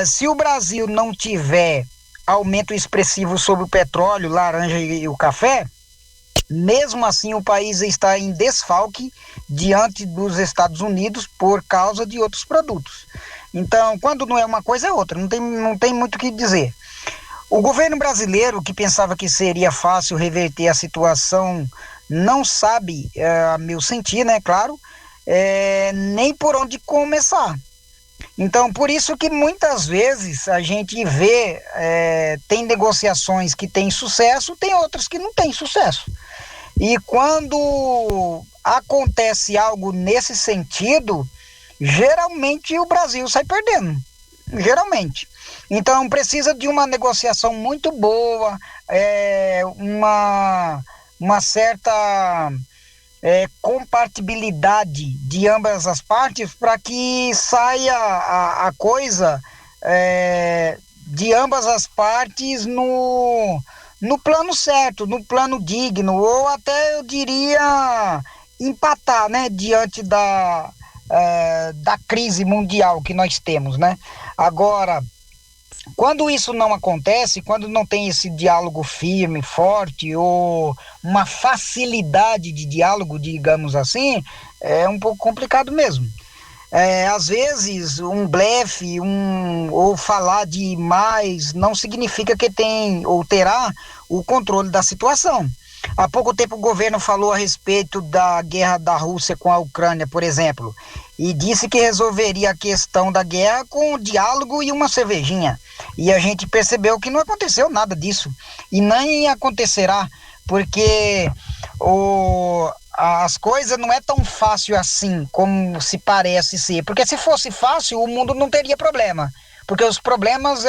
Se o Brasil não tiver aumento expressivo sobre o petróleo, laranja e o café, mesmo assim o país está em desfalque diante dos Estados Unidos por causa de outros produtos. Então, quando não é uma coisa, é outra. Não tem muito o que dizer. O governo brasileiro, que pensava que seria fácil reverter a situação, não sabe, a meu sentir, né, claro, nem por onde começar. Então, por isso que muitas vezes a gente vê, tem negociações que têm sucesso, tem outras que não têm sucesso. E quando acontece algo nesse sentido, geralmente o Brasil sai perdendo. Geralmente. Então precisa de uma negociação muito boa, uma certa compatibilidade de ambas as partes para que saia a coisa de ambas as partes no plano certo, no plano digno, ou até eu diria empatar, né, diante da crise mundial que nós temos, né? Agora, quando isso não acontece, quando não tem esse diálogo firme, forte, ou uma facilidade de diálogo, digamos assim, é um pouco complicado mesmo. Às vezes, um blefe, ou falar demais, não significa que tem ou terá o controle da situação. Há pouco tempo o governo falou a respeito da guerra da Rússia com a Ucrânia, por exemplo, e disse que resolveria a questão da guerra com um diálogo e uma cervejinha. E a gente percebeu que não aconteceu nada disso. E nem acontecerá, porque as coisas não é tão fácil assim como se parece ser. Porque se fosse fácil, o mundo não teria problema. Porque os problemas,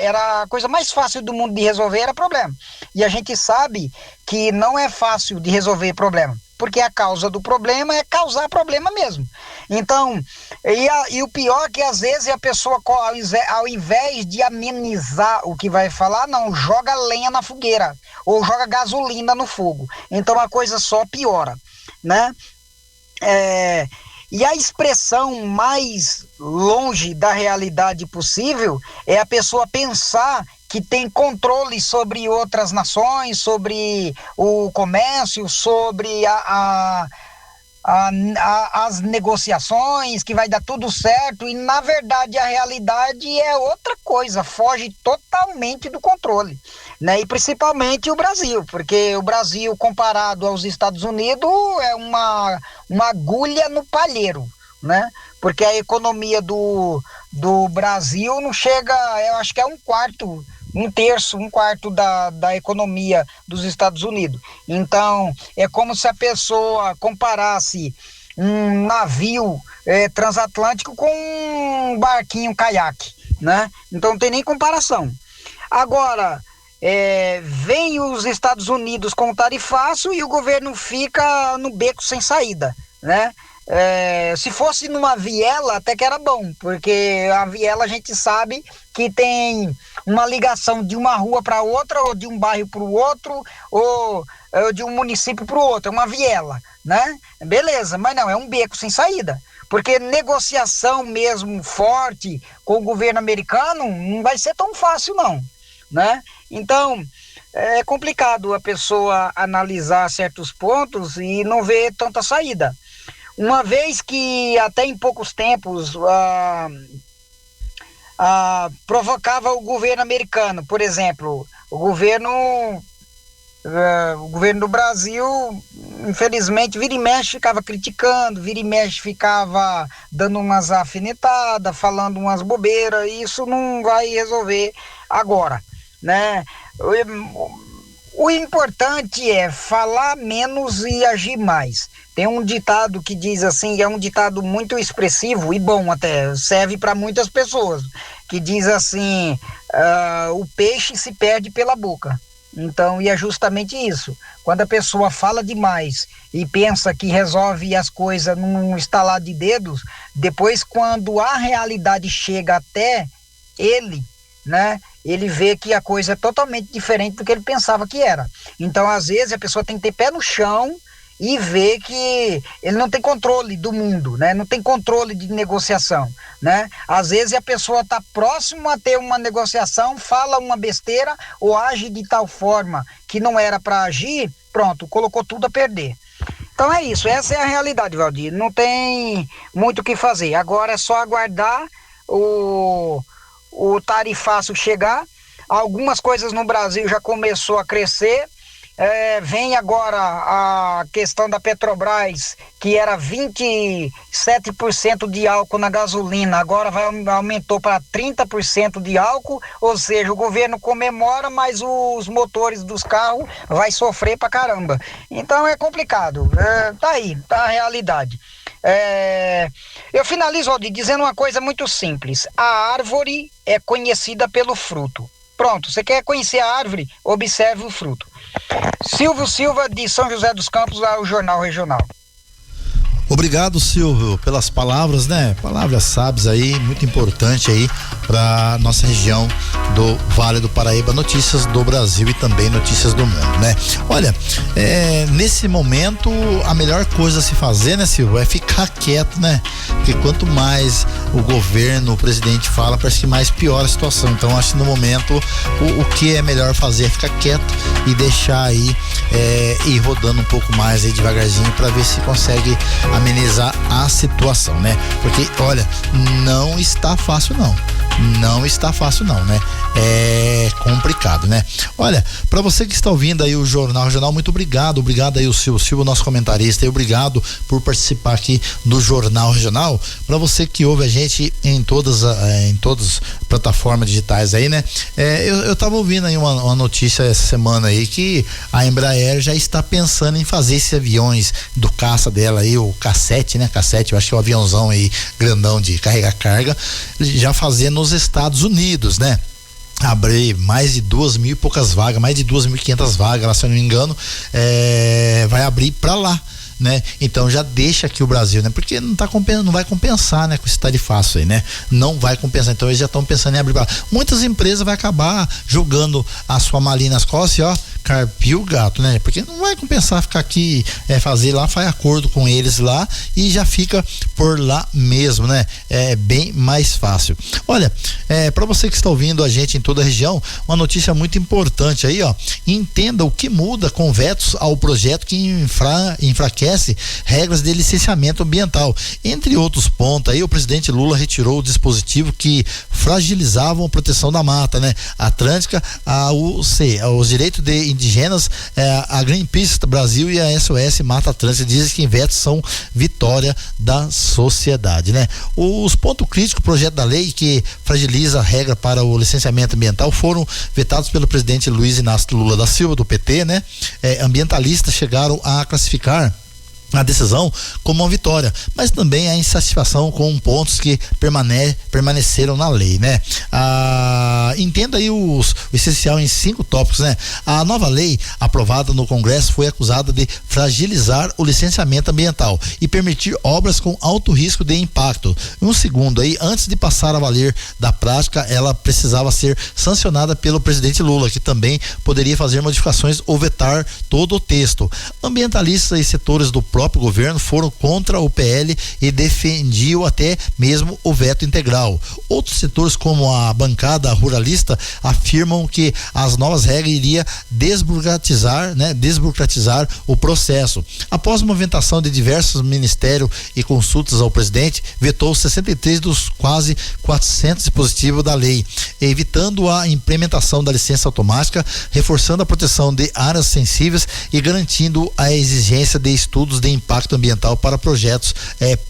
era a coisa mais fácil do mundo de resolver, era problema. E a gente sabe que não é fácil de resolver problema, porque a causa do problema é causar problema mesmo. Então, e o pior é que às vezes a pessoa, ao invés de amenizar o que vai falar, não, joga lenha na fogueira, ou joga gasolina no fogo. Então a coisa só piora, né? E a expressão mais longe da realidade possível é a pessoa pensar que tem controle sobre outras nações, sobre o comércio, sobre as negociações, que vai dar tudo certo, e na verdade a realidade é outra coisa, foge totalmente do controle, né? E principalmente o Brasil, porque o Brasil, comparado aos Estados Unidos, é uma agulha no palheiro, né? Porque a economia do Brasil não chega, eu acho que é um quarto da economia dos Estados Unidos. Então, é como se a pessoa comparasse um navio transatlântico com um barquinho caiaque, né? Então não tem nem comparação. Agora, vem os Estados Unidos com o tarifaço e o governo fica no beco sem saída, né? Se fosse numa viela até que era bom, porque a viela a gente sabe que tem uma ligação de uma rua para outra, ou de um bairro para o outro, ou de um município para o outro, é uma viela, né? Beleza, mas não, é um beco sem saída, porque negociação mesmo forte com o governo americano não vai ser tão fácil não, né? Então é complicado a pessoa analisar certos pontos e não ver tanta saída. Uma vez que até em poucos tempos provocava o governo americano, por exemplo, o governo do Brasil, infelizmente, vira e mexe ficava criticando, vira e mexe ficava dando umas alfinetadas, falando umas bobeiras, e isso não vai resolver agora, né? O importante é falar menos e agir mais. Tem um ditado que diz assim, é um ditado muito expressivo e bom até, serve para muitas pessoas, que diz assim, o peixe se perde pela boca. Então, e é justamente isso. Quando a pessoa fala demais e pensa que resolve as coisas num estalar de dedos, depois quando a realidade chega até ele, né, ele vê que a coisa é totalmente diferente do que ele pensava que era. Então, às vezes, a pessoa tem que ter pé no chão e ver que ele não tem controle do mundo, né? Não tem controle de negociação, né? Às vezes a pessoa está próximo a ter uma negociação, fala uma besteira ou age de tal forma que não era para agir, pronto, colocou tudo a perder. Então é isso, essa é a realidade, Valdir, não tem muito o que fazer. Agora é só aguardar o tarifaço chegar. Algumas coisas no Brasil já começou a crescer. Vem agora a questão da Petrobras, que era 27% de álcool na gasolina, agora aumentou para 30% de álcool, ou seja, o governo comemora, mas os motores dos carros vai sofrer pra caramba. Então é complicado, tá aí, tá a realidade. Eu finalizo, Aldir, dizendo uma coisa muito simples: a árvore é conhecida pelo fruto. Pronto, você quer conhecer a árvore? Observe o fruto. Silvio Silva, de São José dos Campos, ao Jornal Regional. Obrigado, Silvio, pelas palavras, né? Palavras sábias aí, muito importante aí para nossa região do Vale do Paraíba, notícias do Brasil e também notícias do mundo, né? Olha, nesse momento a melhor coisa a se fazer, né, Silvio, é ficar quieto, né? Porque quanto mais o governo, o presidente fala, parece que mais piora a situação. Então acho que no momento o que é melhor fazer é ficar quieto e deixar aí ir rodando um pouco mais aí devagarzinho para ver se consegue amenizar a situação, né? Porque, olha, não está fácil não. Não está fácil não, né? É complicado, né? Olha, para você que está ouvindo aí o Jornal Regional, muito obrigado aí o Silvio, nosso comentarista, e obrigado por participar aqui do Jornal Regional. Para você que ouve a gente em todas as plataformas digitais aí, né? Eu tava ouvindo aí uma notícia essa semana aí que a Embraer já está pensando em fazer esses aviões do caça dela aí, o K7, né? K7, eu acho que é um aviãozão aí grandão de carregar carga, já fazer nos Estados Unidos, né? Abrir mais de 2.000 e poucas vagas, mais de 2.500 vagas, lá, se eu não me engano, vai abrir para lá, né? Então já deixa aqui o Brasil, né? Porque não vai compensar, né? Com esse tarifaço aí, né? Não vai compensar. Então eles já estão pensando em abrir pra lá. Muitas empresas vai acabar jogando a sua malinha nas costas e ó, carpir o gato, né? Porque não vai compensar ficar aqui, fazer lá, faz acordo com eles lá e já fica por lá mesmo, né? É bem mais fácil. Olha, para você que está ouvindo a gente em toda a região, uma notícia muito importante aí, ó. Entenda o que muda com vetos ao projeto que enfraquece regras de licenciamento ambiental. Entre outros pontos aí, o presidente Lula retirou o dispositivo que fragilizavam a proteção da mata, né? Atlântica, os direitos de indígenas, a Greenpeace Brasil e a SOS Mata Atlântica dizem que vetos são vitória da sociedade, né? Os pontos críticos do projeto da lei que fragiliza a regra para o licenciamento ambiental foram vetados pelo presidente Luiz Inácio Lula da Silva, do PT, né? Ambientalistas chegaram a classificar a decisão como uma vitória, mas também a insatisfação com pontos que permaneceram na lei, né? Entenda aí o essencial em 5 tópicos, né? A nova lei aprovada no Congresso foi acusada de fragilizar o licenciamento ambiental e permitir obras com alto risco de impacto. Segundo aí, antes de passar a valer da prática, ela precisava ser sancionada pelo presidente Lula, que também poderia fazer modificações ou vetar todo o texto. Ambientalistas e setores do próprio governo foram contra o PL e defendiam até mesmo o veto integral. Outros setores, como a bancada ruralista, afirmam que as novas regras iriam desburocratizar o processo. Após movimentação de diversos ministérios e consultas ao presidente, vetou 63 dos quase 400 dispositivos da lei, evitando a implementação da licença automática, reforçando a proteção de áreas sensíveis e garantindo a exigência de estudos de impacto ambiental para projetos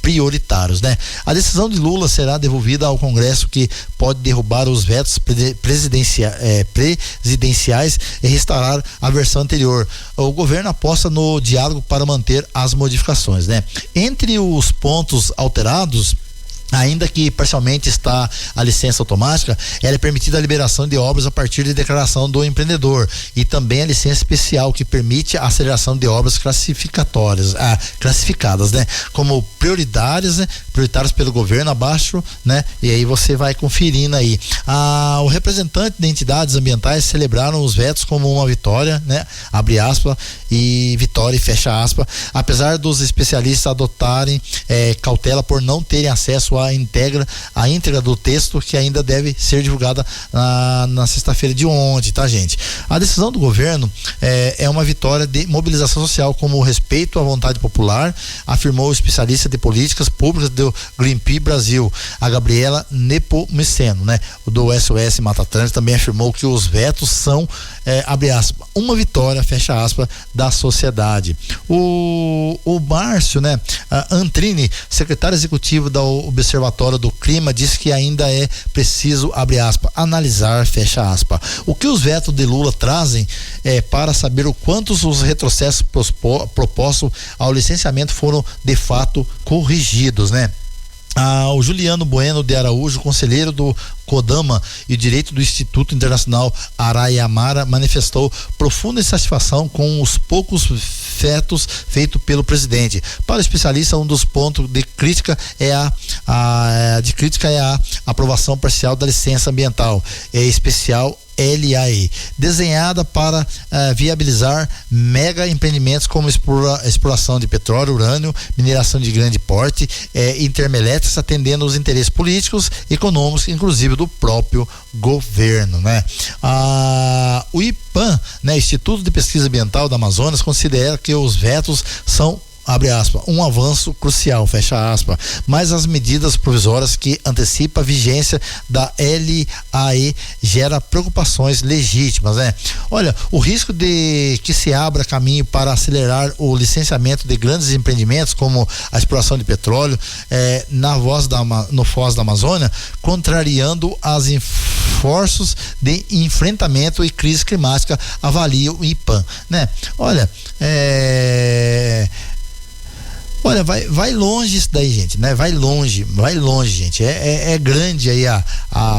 prioritários, né? A decisão de Lula será devolvida ao Congresso, que pode derrubar os vetos presidenciais e restaurar a versão anterior. O governo aposta no diálogo para manter as modificações, né? Entre os pontos alterados, ainda que parcialmente está a licença automática, ela é permitida a liberação de obras a partir de declaração do empreendedor e também a licença especial que permite a aceleração de obras classificadas, né? Como prioritárias pelo governo abaixo, né? E aí você vai conferindo aí. O representante de entidades ambientais celebraram os vetos como uma vitória, né? Abre aspas e vitória e fecha aspas, apesar dos especialistas adotarem cautela por não terem acesso acesso à íntegra do texto, que ainda deve ser divulgada na sexta-feira de ontem, tá, gente? A decisão do governo é uma vitória de mobilização social como respeito à vontade popular, afirmou o especialista de políticas públicas do Greenpeace Brasil, a Gabriela Nepomuceno, né? O do SOS Mata Atlântica também afirmou que os vetos são, abre aspas, uma vitória, fecha aspas, da sociedade. O Márcio, né? Antrini, secretário executivo do Observatório do Clima, disse que ainda é preciso, abre aspas, analisar, fecha aspas. O que os vetos de Lula trazem para saber o quantos os retrocessos propostos ao licenciamento foram de fato corrigidos, né? O Juliano Bueno de Araújo, conselheiro do CODAMA e Direito do Instituto Internacional Araiamara, manifestou profunda insatisfação com os poucos vetos feitos pelo presidente. Para o especialista, um dos pontos de crítica é a aprovação parcial da licença ambiental especial LAE, desenhada para viabilizar mega empreendimentos como exploração de petróleo, urânio, mineração de grande porte, termoelétricas, atendendo os interesses políticos, econômicos, inclusive do próprio governo, né? O IPAM, né, Instituto de Pesquisa Ambiental da Amazonas, considera que os vetos são, abre aspas, um avanço crucial, fecha aspas, mas as medidas provisórias que antecipam a vigência da LAE gera preocupações legítimas, né? Olha, o risco de que se abra caminho para acelerar o licenciamento de grandes empreendimentos como a exploração de petróleo no Foz da Amazônia, contrariando as esforços de enfrentamento e crise climática, avalia o IPAM, né? Olha, vai longe isso daí, gente, né? Vai longe, gente. É grande aí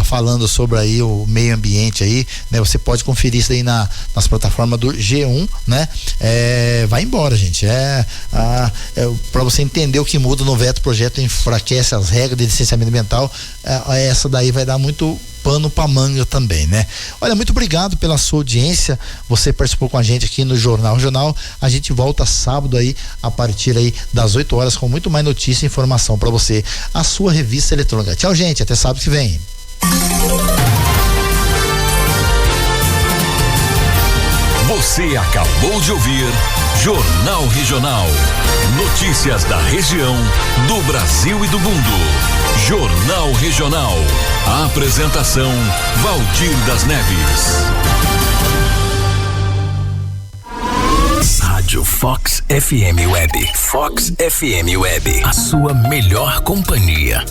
falando sobre aí o meio ambiente aí, né? Você pode conferir isso aí nas plataformas do G1, né? Vai embora, gente. Para você entender o que muda no veto, o projeto enfraquece as regras de licenciamento ambiental. Essa daí vai dar muito pano pra manga também, né? Olha, muito obrigado pela sua audiência. Você participou com a gente aqui no Jornal Regional. A gente volta sábado aí, a partir aí das 8 horas, com muito mais notícia e informação pra você. A sua revista eletrônica. Tchau, gente. Até sábado que vem. Você acabou de ouvir Jornal Regional. Notícias da região, do Brasil e do mundo. Jornal Regional. A apresentação, Valdir das Neves. Rádio Fox FM Web. Fox FM Web. A sua melhor companhia.